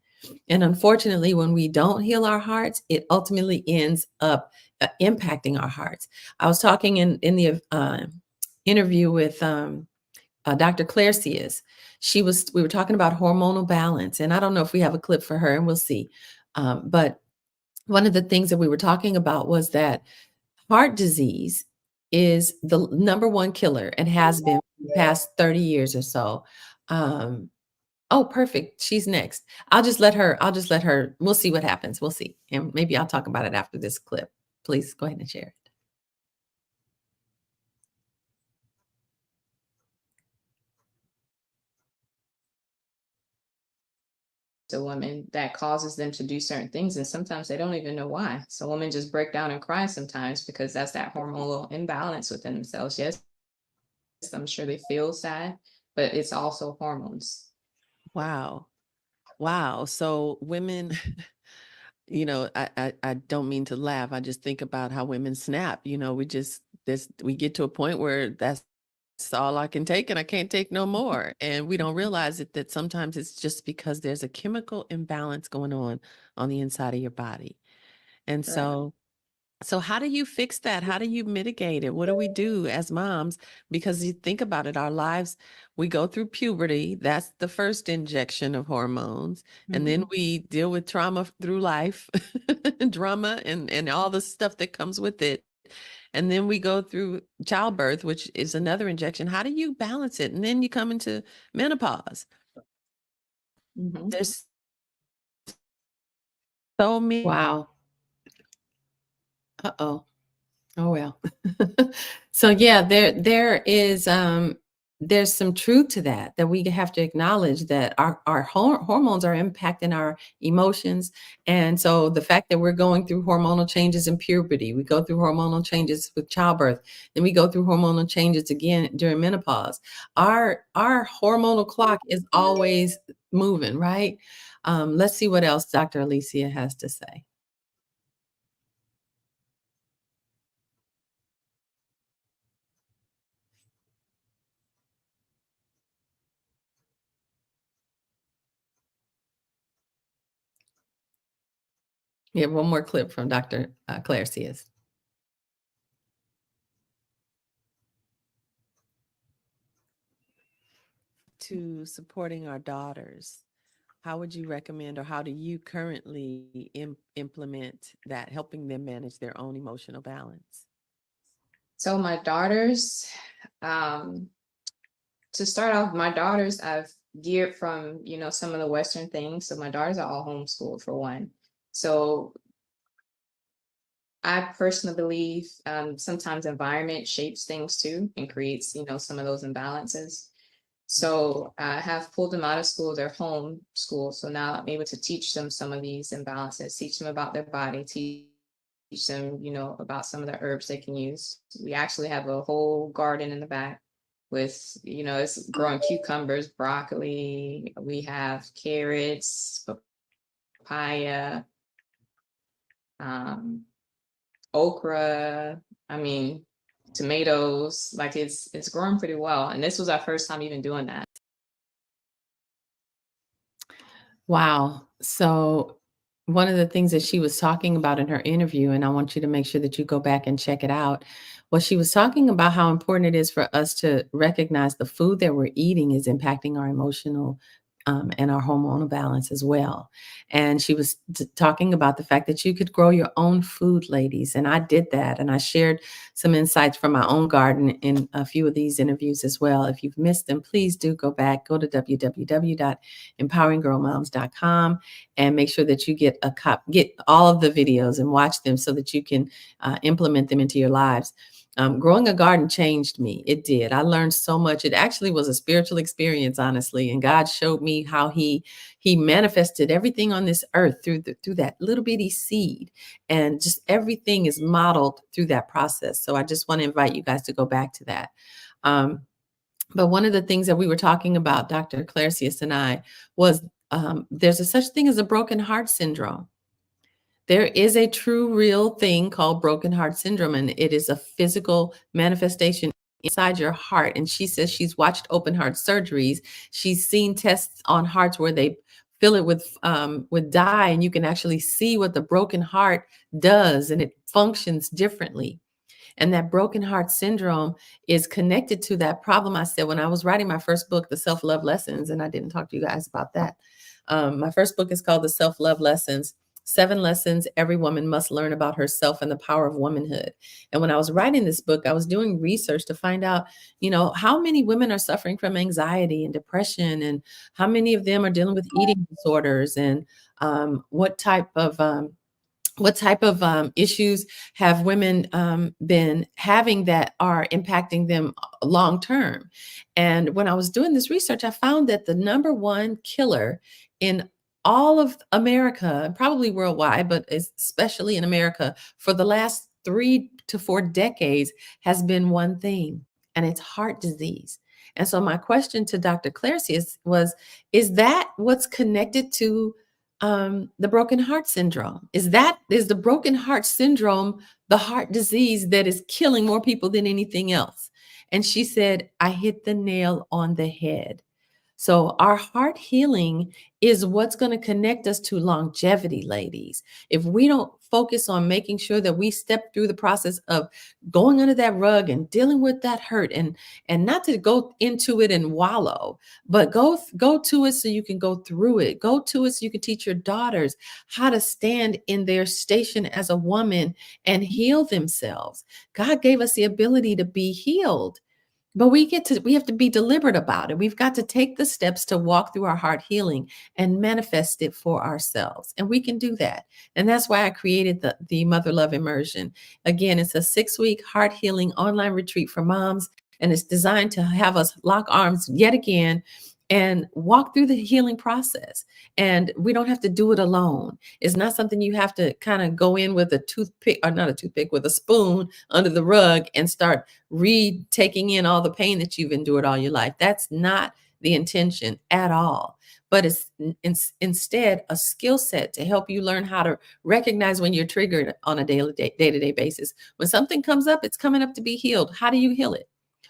And unfortunately, when we don't heal our hearts, it ultimately ends up impacting our hearts. I was talking in the interview with Dr. Claire Sears. We were talking about hormonal balance, and I don't know if we have a clip for her, and we'll see. But one of the things that we were talking about was that heart disease is the number one killer and has been for the past 30 years or so. Oh, perfect. She's next. I'll just let her, we'll see what happens. We'll see. And maybe I'll talk about it after this clip. Please go ahead and share it. To women that causes them to do certain things, and sometimes they don't even know why. So women just break down and cry sometimes because that's that hormonal imbalance within themselves. Yes, I'm sure they feel sad, but it's also hormones. Wow. So women, I don't mean to laugh. I just think about how women snap. We get to a point where that's all I can take and I can't take no more. And we don't realize it, that sometimes it's just because there's a chemical imbalance going on the inside of your body. And Correct. so how do you fix that? How do you mitigate it? What do we do as moms? Because you think about it, our lives, we go through puberty. That's the first injection of hormones. And then we deal with trauma through life, drama and all the stuff that comes with it. And then we go through childbirth, which is another injection. How do you balance it? And then you come into menopause. Mhm. There's so many. Wow. Uh-oh. Oh well. So yeah, there is there's some truth to that we have to acknowledge that our hormones are impacting our emotions. And so the fact that we're going through hormonal changes in puberty, we go through hormonal changes with childbirth, then we go through hormonal changes again during menopause. Our hormonal clock is always moving, right? Let's see what else Dr. Alicia has to say. We have one more clip from Dr. Claire Sears. To supporting our daughters, how would you recommend, or how do you currently implement that, helping them manage their own emotional balance? So my daughters, to start off, my daughters, I've geared from, some of the Western things. So my daughters are all homeschooled for one. So I personally believe sometimes environment shapes things too and creates, some of those imbalances. So I have pulled them out of school, their home school. So now I'm able to teach them some of these imbalances, teach them about their body, teach them, about some of the herbs they can use. We actually have a whole garden in the back with, it's growing cucumbers, broccoli. We have carrots, papaya, okra. I mean, tomatoes. Like it's growing pretty well. And this was our first time even doing that. Wow. So one of the things that she was talking about in her interview, and I want you to make sure that you go back and check it out, was she was talking about how important it is for us to recognize the food that we're eating is impacting our emotional and our hormonal balance as well. And she was talking about the fact that you could grow your own food, ladies. And I did that. And I shared some insights from my own garden in a few of these interviews as well. If you've missed them, please do go back, go to www.empoweringgirlmoms.com and make sure that you get all of the videos and watch them so that you can implement them into your lives. Growing a garden changed me. It did. I learned so much. It actually was a spiritual experience, honestly. And God showed me how he manifested everything on this earth through that little bitty seed. And just everything is modeled through that process. So I just want to invite you guys to go back to that. But one of the things that we were talking about, Dr. Clarcius and I, was there's a such thing as a broken heart syndrome. There is a true, real thing called broken heart syndrome, and it is a physical manifestation inside your heart. And she says she's watched open heart surgeries. She's seen tests on hearts where they fill it with dye, and you can actually see what the broken heart does, and it functions differently. And that broken heart syndrome is connected to that problem I said when I was writing my first book, The Self-Love Lessons, and I didn't talk to you guys about that. My first book is called The Self-Love Lessons. 7 lessons every woman must learn about herself and the power of womanhood. And when I was writing this book, I was doing research to find out, how many women are suffering from anxiety and depression, and how many of them are dealing with eating disorders, and what type of issues have women been having that are impacting them long term. And when I was doing this research, I found that the number one killer in all of America, probably worldwide, but especially in America, for the last 3 to 4 decades has been one thing, and it's heart disease. And so my question to Dr. Clarcius was, is that what's connected to the broken heart syndrome? Is the broken heart syndrome the heart disease that is killing more people than anything else? And she said, I hit the nail on the head. So our heart healing is what's going to connect us to longevity, ladies. If we don't focus on making sure that we step through the process of going under that rug and dealing with that hurt, and not to go into it and wallow, but go to it so you can go through it. Go to it so you can teach your daughters how to stand in their station as a woman and heal themselves. God gave us the ability to be healed. But we have to be deliberate about it. We've got to take the steps to walk through our heart healing and manifest it for ourselves. And we can do that. And that's why I created the Mother Love Immersion. Again, it's a 6-week heart healing online retreat for moms. And it's designed to have us lock arms yet again and walk through the healing process. And we don't have to do it alone. It's not something you have to kind of go in with a toothpick, or not a toothpick, with a spoon under the rug and start taking in all the pain that you've endured all your life. That's not the intention at all. But it's instead a skill set to help you learn how to recognize when you're triggered on a day-to-day basis. When something comes up, it's coming up to be healed. How do you heal it?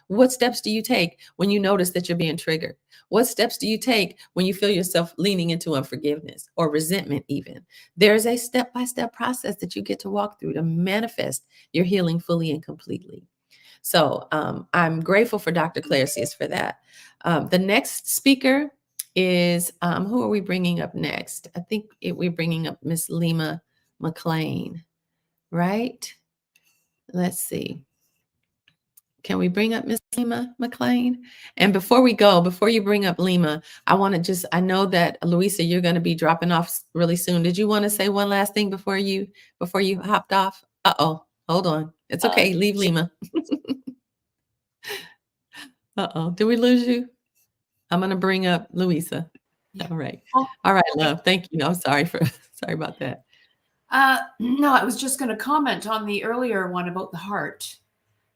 What steps do you take when you notice that you're being triggered? What steps do you take when you feel yourself leaning into unforgiveness or resentment even? There's a step-by-step process that you get to walk through to manifest your healing fully and completely. So I'm grateful for Dr. Claircius for that. The next speaker is, who are we bringing up next? I think we're bringing up Miss Lima McLean, right? Let's see. Can we bring up Miss Lima McLean? And before you bring up Lima, I know that Louisa, you're going to be dropping off really soon. Did you want to say one last thing before you hopped off? Uh-oh, hold on. It's okay. Leave Lima. Uh-oh, did we lose you? I'm going to bring up Louisa. Yeah. All right. Oh. All right, love. Thank you. I'm sorry about that. No, I was just going to comment on the earlier one about the heart.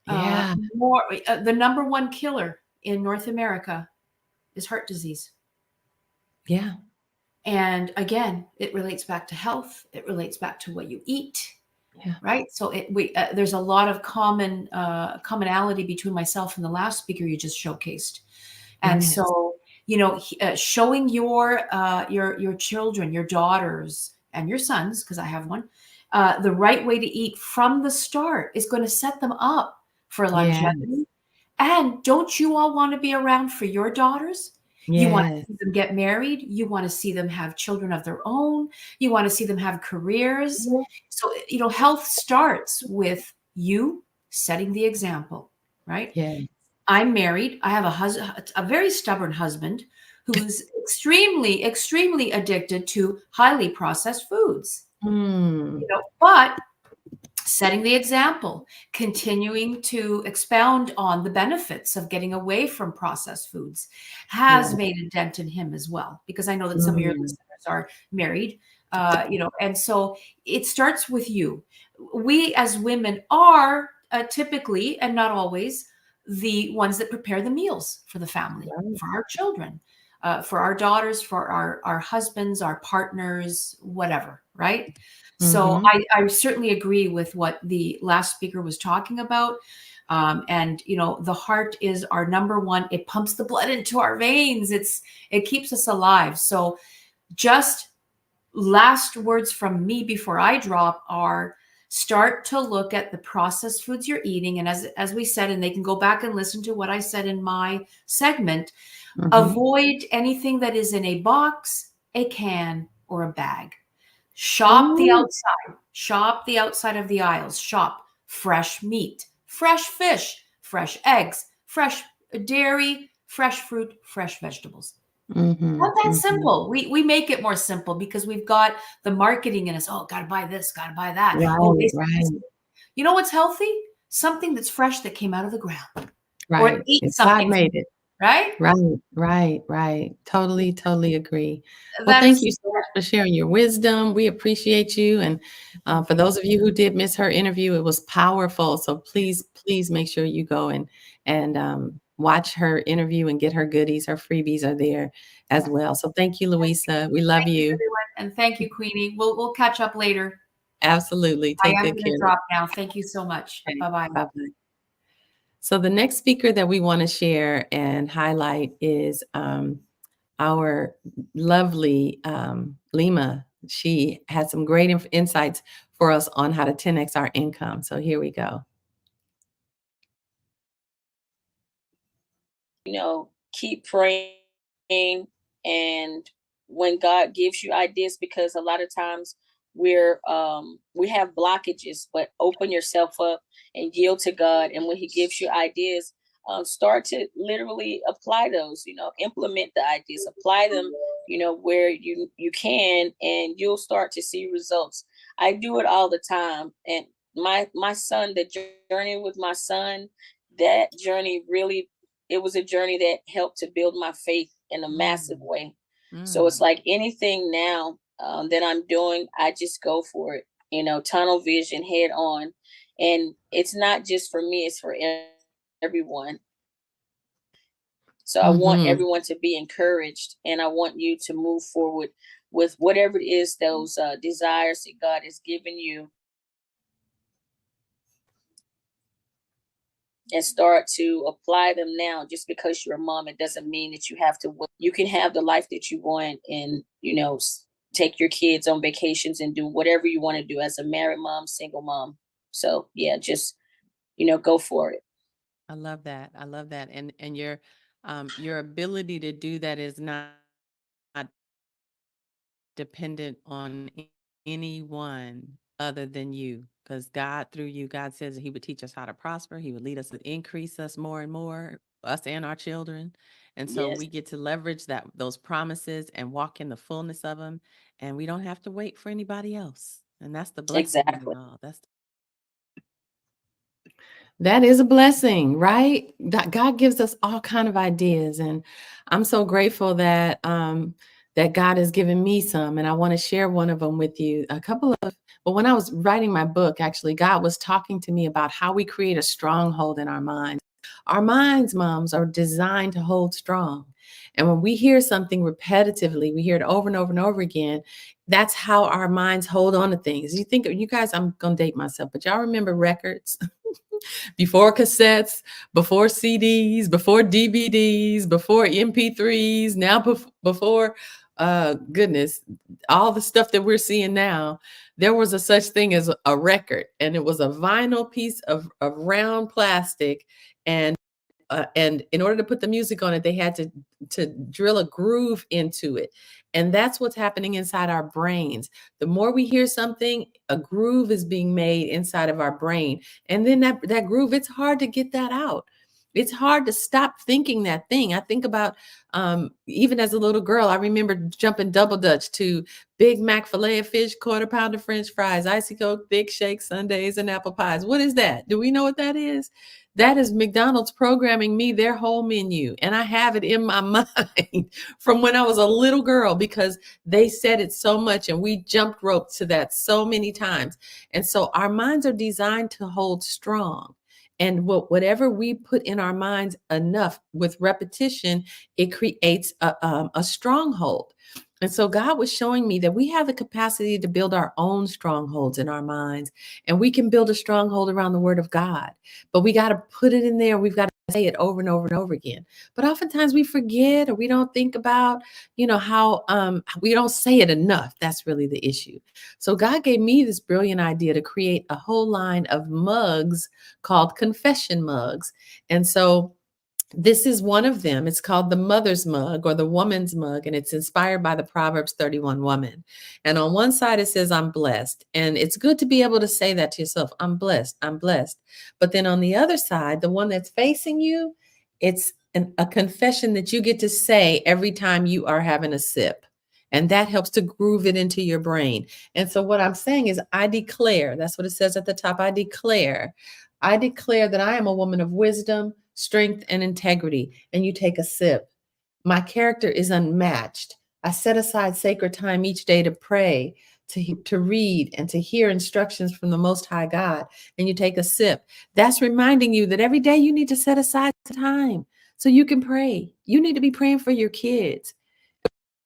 Yeah. The number one killer in North America is heart disease. Yeah. And again, it relates back to health. It relates back to what you eat. Yeah. Right. So there's a lot of commonality between myself and the last speaker you just showcased. And Yes. so, showing your children, your daughters and your sons, because I have one, the right way to eat from the start is going to set them up for longevity. Yes. And don't you all want to be around for your daughters? You want to Yes. see them get married. You want to see them have children of their own. You want to see them have careers. So, health starts with you setting the example, right? Yes. I'm married. I have a very stubborn husband who's extremely, extremely addicted to highly processed foods. But setting the example, continuing to expound on the benefits of getting away from processed foods has made a dent in him as well, because I know that some of your listeners are married, and so it starts with you. We as women are typically, and not always, the ones that prepare the meals for the family, for our children, for our daughters, for our husbands, our partners, whatever, right? So I certainly agree with what the last speaker was talking about. And the heart is our number one. It pumps the blood into our veins. It keeps us alive. So just last words from me before I drop are, start to look at the processed foods you're eating. And as we said, and they can go back and listen to what I said in my segment, avoid anything that is in a box, a can, or a bag. Shop the outside. Shop the outside of the aisles. Shop fresh meat, fresh fish, fresh eggs, fresh dairy, fresh fruit, fresh vegetables. Not that simple. We make it more simple because we've got the marketing in us. Oh, gotta buy this, gotta buy that. Right. You know what's healthy? Something that's fresh that came out of the ground. Right. Or eat If something. God made it. Right? Right. Totally agree. Well, thank you so much for sharing your wisdom. We appreciate you. And for those of you who did miss her interview, it was powerful. So please make sure you go and watch her interview and get her goodies. Her freebies are there as well. So thank you, Louisa. We love you. Everyone. And thank you, Queenie. We'll catch up later. Absolutely. I Take am good going care. to drop now. Thank you so much. Okay. Bye-bye. Bye-bye. So the next speaker that we want to share and highlight is our lovely Lima. She had some great insights for us on how to 10x our income. So here we go. Keep praying, and when God gives you ideas, because a lot of times we have blockages, but open yourself up and yield to God. And when He gives you ideas, start to literally apply those, implement the ideas, apply them, where you can, and you'll start to see results. I do it all the time. And my son, the journey with my son, that journey really, it was a journey that helped to build my faith in a massive way. So it's like anything now that I'm doing, I just go for it, tunnel vision, head on. And it's not just for me, it's for everyone. So I want everyone to be encouraged, and I want you to move forward with whatever it is, those desires that God has given you, and start to apply them now. Just because you're a mom, it doesn't mean that you have to wait. You can have the life that you want, and, take your kids on vacations and do whatever you want to do as a married mom, single mom. So yeah, just, go for it. I love that. I love that. And your ability to do that is not dependent on anyone other than you, because God, through you, God says that he would teach us how to prosper. He would lead us to increase us more and more, us and our children. And so Yes. we get to leverage those promises and walk in the fullness of them. And we don't have to wait for anybody else. And that's the blessing of Exactly. it all. That is a blessing, right? God gives us all kind of ideas, and I'm so grateful that that God has given me some, and I want to share one of them with you. Well, when I was writing my book, actually, God was talking to me about how we create a stronghold in our minds. Our minds, moms, are designed to hold strong. And when we hear something repetitively, we hear it over and over and over again. That's how our minds hold on to things. You guys, I'm going to date myself, but y'all remember records? Before cassettes, before CDs, before DVDs, before MP3s, now before goodness, all the stuff that we're seeing now, there was a such thing as a record, and it was a vinyl piece of round plastic, and in order to put the music on it, they had to drill a groove into it. And that's what's happening inside our brains. The more we hear something, a groove is being made inside of our brain. And then that groove, it's hard to get that out. It's hard to stop thinking that thing. I think about even as a little girl, I remember jumping double dutch to Big Mac, filet of fish, quarter pounder French fries, icy Coke, thick shake, sundaes, and apple pies. What is that? Do we know what that is? That is McDonald's programming me their whole menu. And I have it in my mind from when I was a little girl, because they said it so much and we jumped rope to that so many times. And so our minds are designed to hold strong. And whatever we put in our minds enough with repetition, it creates a stronghold. And so God was showing me that we have the capacity to build our own strongholds in our minds, and we can build a stronghold around the word of God, but we got to put it in there. We've got to say it over and over and over again. But oftentimes we forget, or we don't think about, how we don't say it enough. That's really the issue. So God gave me this brilliant idea to create a whole line of mugs called confession mugs. And so this is one of them. It's called the mother's mug or the woman's mug, and it's inspired by the Proverbs 31 woman. And on one side, it says, I'm blessed. And it's good to be able to say that to yourself. I'm blessed. I'm blessed. But then on the other side, the one that's facing you, it's a confession that you get to say every time you are having a sip. And that helps to groove it into your brain. And so what I'm saying is, I declare, that's what it says at the top. I declare that I am a woman of wisdom, strength, and integrity. And you take a sip. My character is unmatched. I set aside sacred time each day to pray, to read, and to hear instructions from the Most High God. And you take a sip. That's reminding you that every day you need to set aside time so you can pray. You need to be praying for your kids.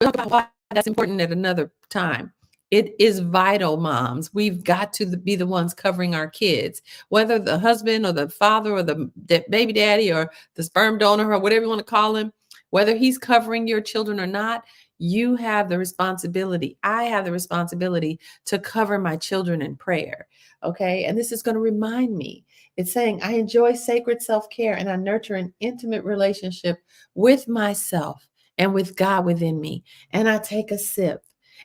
We'll talk about why that's important at another time. It is vital, moms. We've got to be the ones covering our kids, whether the husband or the father or the baby daddy or the sperm donor or whatever you want to call him, whether he's covering your children or not. You have the responsibility. I have the responsibility to cover my children in prayer. Okay. And this is going to remind me. It's saying, I enjoy sacred self-care and I nurture an intimate relationship with myself and with God within me. And I take a sip.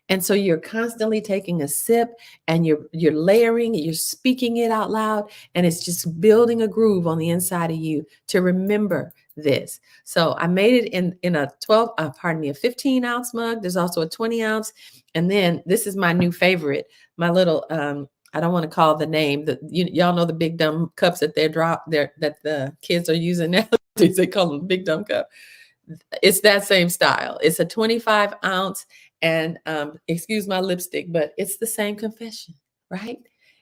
And so you're constantly taking a sip and you're layering, you're speaking it out loud, and it's just building a groove on the inside of you to remember this. So I made it in a a 15 ounce mug. There's also a 20 ounce. And then this is my new favorite, my little, I don't want to call the name that y'all know the big dumb cups that that the kids are using nowadays. They call them big dumb cup. It's that same style. It's a 25 ounce, and excuse my lipstick, but it's the same confession, right?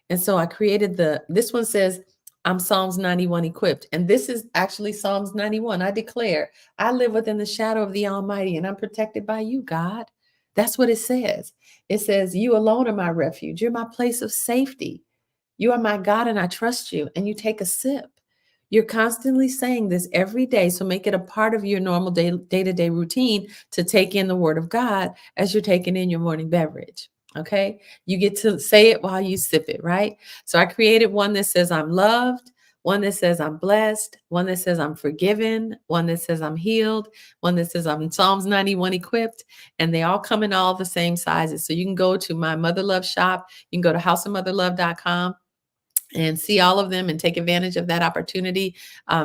And so I created this one says, I'm Psalms 91 equipped. And this is actually Psalms 91. I declare, I live within the shadow of the Almighty, and I'm protected by you, God. That's what it says. It says, you alone are my refuge. You're my place of safety. You are my God, and I trust you. And you take a sip. You're constantly saying this every day. So make it a part of your normal day-to-day routine to take in the word of God as you're taking in your morning beverage. Okay. You get to say it while you sip it, right? So I created one that says I'm loved, one that says I'm blessed, one that says I'm forgiven, one that says I'm healed, one that says I'm Psalms 91 equipped, and they all come in all the same sizes. So you can go to my Mother Love shop. You can go to houseofmotherlove.com and see all of them and take advantage of that opportunity.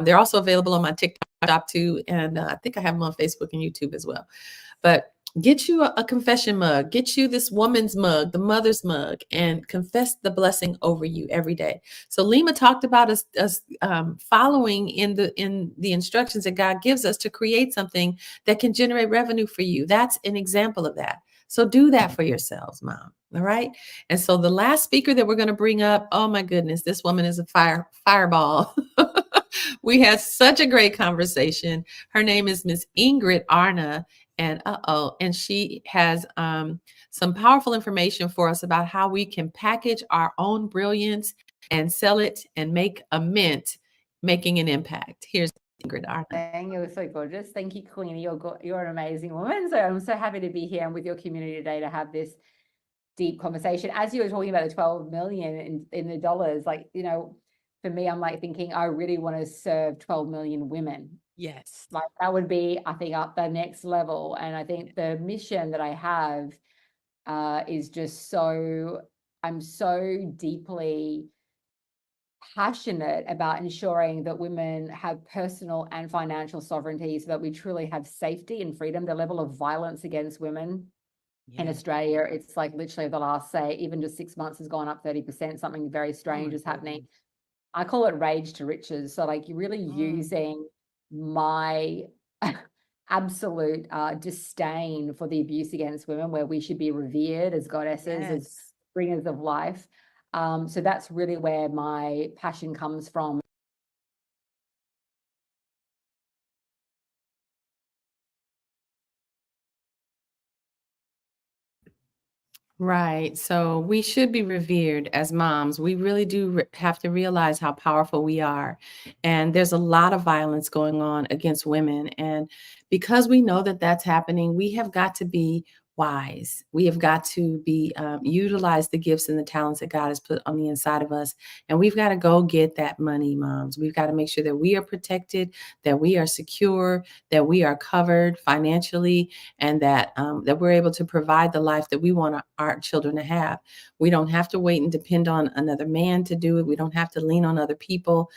They're also available on my TikTok shop too. And I think I have them on Facebook and YouTube as well. But get you a confession mug, get you this woman's mug, the mother's mug, and confess the blessing over you every day. So Lima talked about us following in the instructions that God gives us to create something that can generate revenue for you. That's an example of that. So do that for yourselves, Mom. All right. And so the last speaker that we're going to bring up, oh my goodness, this woman is a fireball. We had such a great conversation. Her name is Miss Ingrid Arna. And she has some powerful information for us about how we can package our own brilliance and sell it and make a mint, making an impact. Here's Ingrid Arna. You're so gorgeous. Thank you, Queenie. You're an amazing woman. So I'm so happy to be here and with your community today to have this deep conversation. As you were talking about the 12 million in the dollars, like, you know, for me, I'm like thinking, I really want to serve 12 million women. Yes. Like that would be, I think, up the next level. And I think the mission that I have is just I'm so deeply passionate about ensuring that women have personal and financial sovereignty so that we truly have safety and freedom. The level of violence against women in Australia, it's like literally the last, say, even just 6 months has gone up 30%. Something very strange is happening. I call it rage to riches. So like you're really using my absolute disdain for the abuse against women, where we should be revered as goddesses, as bringers of life. So that's really where my passion comes from. Right. So we should be revered as moms. We really do have to realize how powerful we are. And there's a lot of violence going on against women. And because we know that that's happening, we have got to be wise. We have got to be utilize the gifts and the talents that God has put on the inside of us. And we've got to go get that money, moms. We've got to make sure that we are protected, that we are secure, that we are covered financially, and that that we're able to provide the life that we want our children to have. We don't have to wait and depend on another man to do it. We don't have to lean on other people.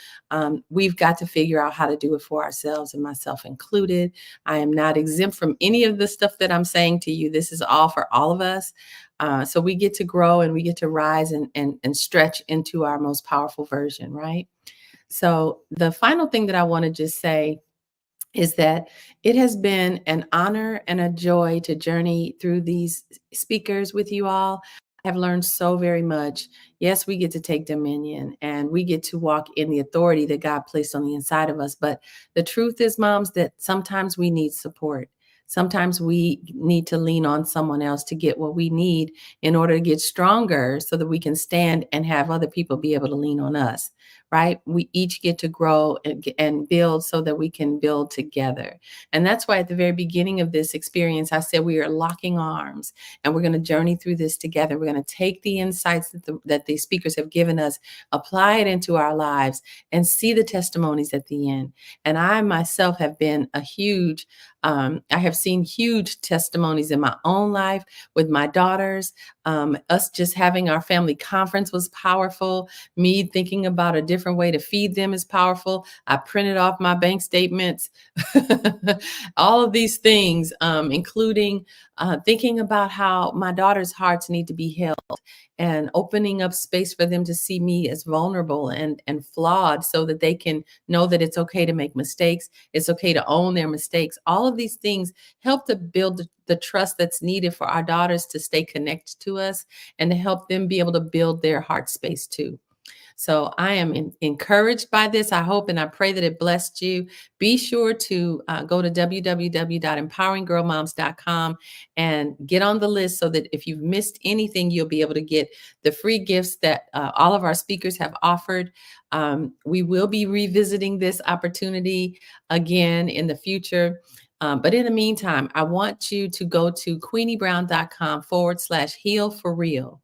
We've got to figure out how to do it for ourselves, and myself included. I am not exempt from any of the stuff that I'm saying to you. This is all for all of us. So we get to grow and we get to rise and stretch into our most powerful version, right? So the final thing that I want to just say is that it has been an honor and a joy to journey through these speakers with you all. I have learned so very much. Yes, we get to take dominion and we get to walk in the authority that God placed on the inside of us. But the truth is, moms, that sometimes we need support. Sometimes we need to lean on someone else to get what we need in order to get stronger so that we can stand and have other people be able to lean on us, right? We each get to grow and build so that we can build together. And that's why at the very beginning of this experience, I said we are locking arms and we're going to journey through this together. We're going to take the insights that the speakers have given us, apply it into our lives, and see the testimonies at the end. And I myself have been a huge I have seen huge testimonies in my own life with my daughters. Us just having our family conference was powerful. Me thinking about a different way to feed them is powerful. I printed off my bank statements. All of these things, including thinking about how my daughter's hearts need to be held, and opening up space for them to see me as vulnerable and flawed, so that they can know that it's okay to make mistakes. It's okay to own their mistakes. All of these things help to build the trust that's needed for our daughters to stay connected to us, and to help them be able to build their heart space too. So I am encouraged by this. I hope and I pray that it blessed you. Be sure to go to www.empoweringgirlmoms.com and get on the list, so that if you've missed anything, you'll be able to get the free gifts that all of our speakers have offered. We will be revisiting this opportunity again in the future. But in the meantime, I want you to go to queeniebrown.com/heal for real,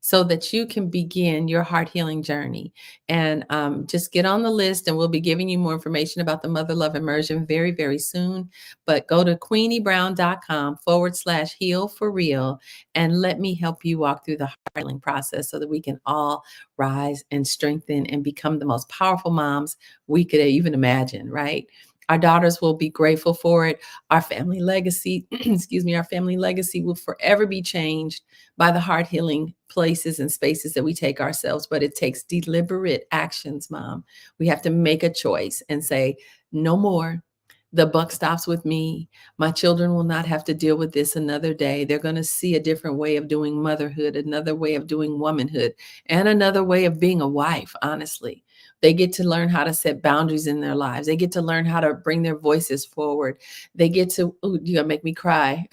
so that you can begin your heart healing journey. And just get on the list, and we'll be giving you more information about the Mother Love Immersion very, very soon. But go to queeniebrown.com/heal for real, and let me help you walk through the heart healing process, so that we can all rise and strengthen and become the most powerful moms we could even imagine, right? Our daughters will be grateful for it. Our family legacy, excuse me, our family legacy will forever be changed by the heart healing places and spaces that we take ourselves. But it takes deliberate actions, Mom. We have to make a choice and say, no more. The buck stops with me. My children will not have to deal with this another day. They're going to see a different way of doing motherhood, another way of doing womanhood, and another way of being a wife, honestly. They get to learn how to set boundaries in their lives. They get to learn how to bring their voices forward. They get to, oh, you're gonna make me cry.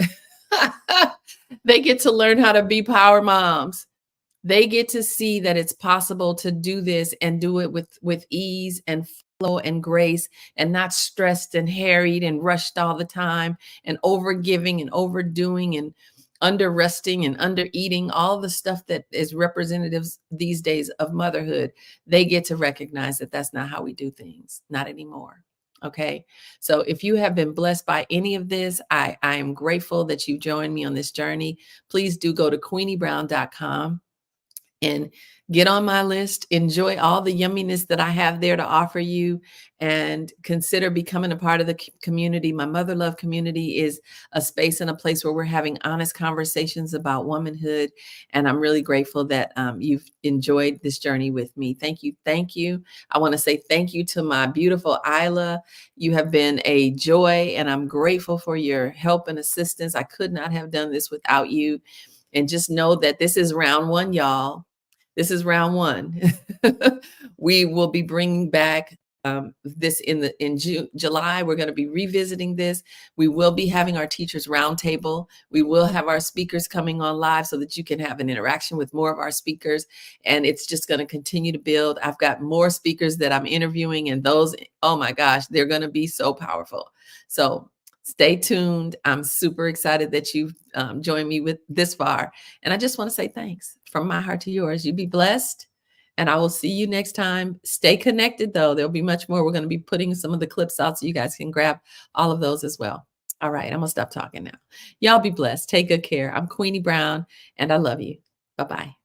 They get to learn how to be power moms. They get to see that it's possible to do this and do it with ease and flow and grace, and not stressed and harried and rushed all the time, and over giving and overdoing and under resting and under eating, all the stuff that is representatives these days of motherhood. They get to recognize that that's not how we do things, not anymore. Okay. So if you have been blessed by any of this, I am grateful that you joined me on this journey. Please do go to queeniebrown.com and get on my list. Enjoy all the yumminess that I have there to offer you, and consider becoming a part of the community. My Mother Love community is a space and a place where we're having honest conversations about womanhood. And I'm really grateful that you've enjoyed this journey with me. Thank you. Thank you. I want to say thank you to my beautiful Isla. You have been a joy, and I'm grateful for your help and assistance. I could not have done this without you. And just know that this is round one, y'all. This is round one. We will be bringing back this in July. We're going to be revisiting this. We will be having our teachers roundtable. We will have our speakers coming on live, so that you can have an interaction with more of our speakers. And it's just going to continue to build. I've got more speakers that I'm interviewing, and those, oh my gosh, they're going to be so powerful. So stay tuned. I'm super excited that you've joined me with this far. And I just want to say thanks from my heart to yours. You be blessed. And I will see you next time. Stay connected, though. There'll be much more. We're going to be putting some of the clips out, so you guys can grab all of those as well. All right. I'm going to stop talking now. Y'all be blessed. Take good care. I'm Queenie Brown, and I love you. Bye-bye.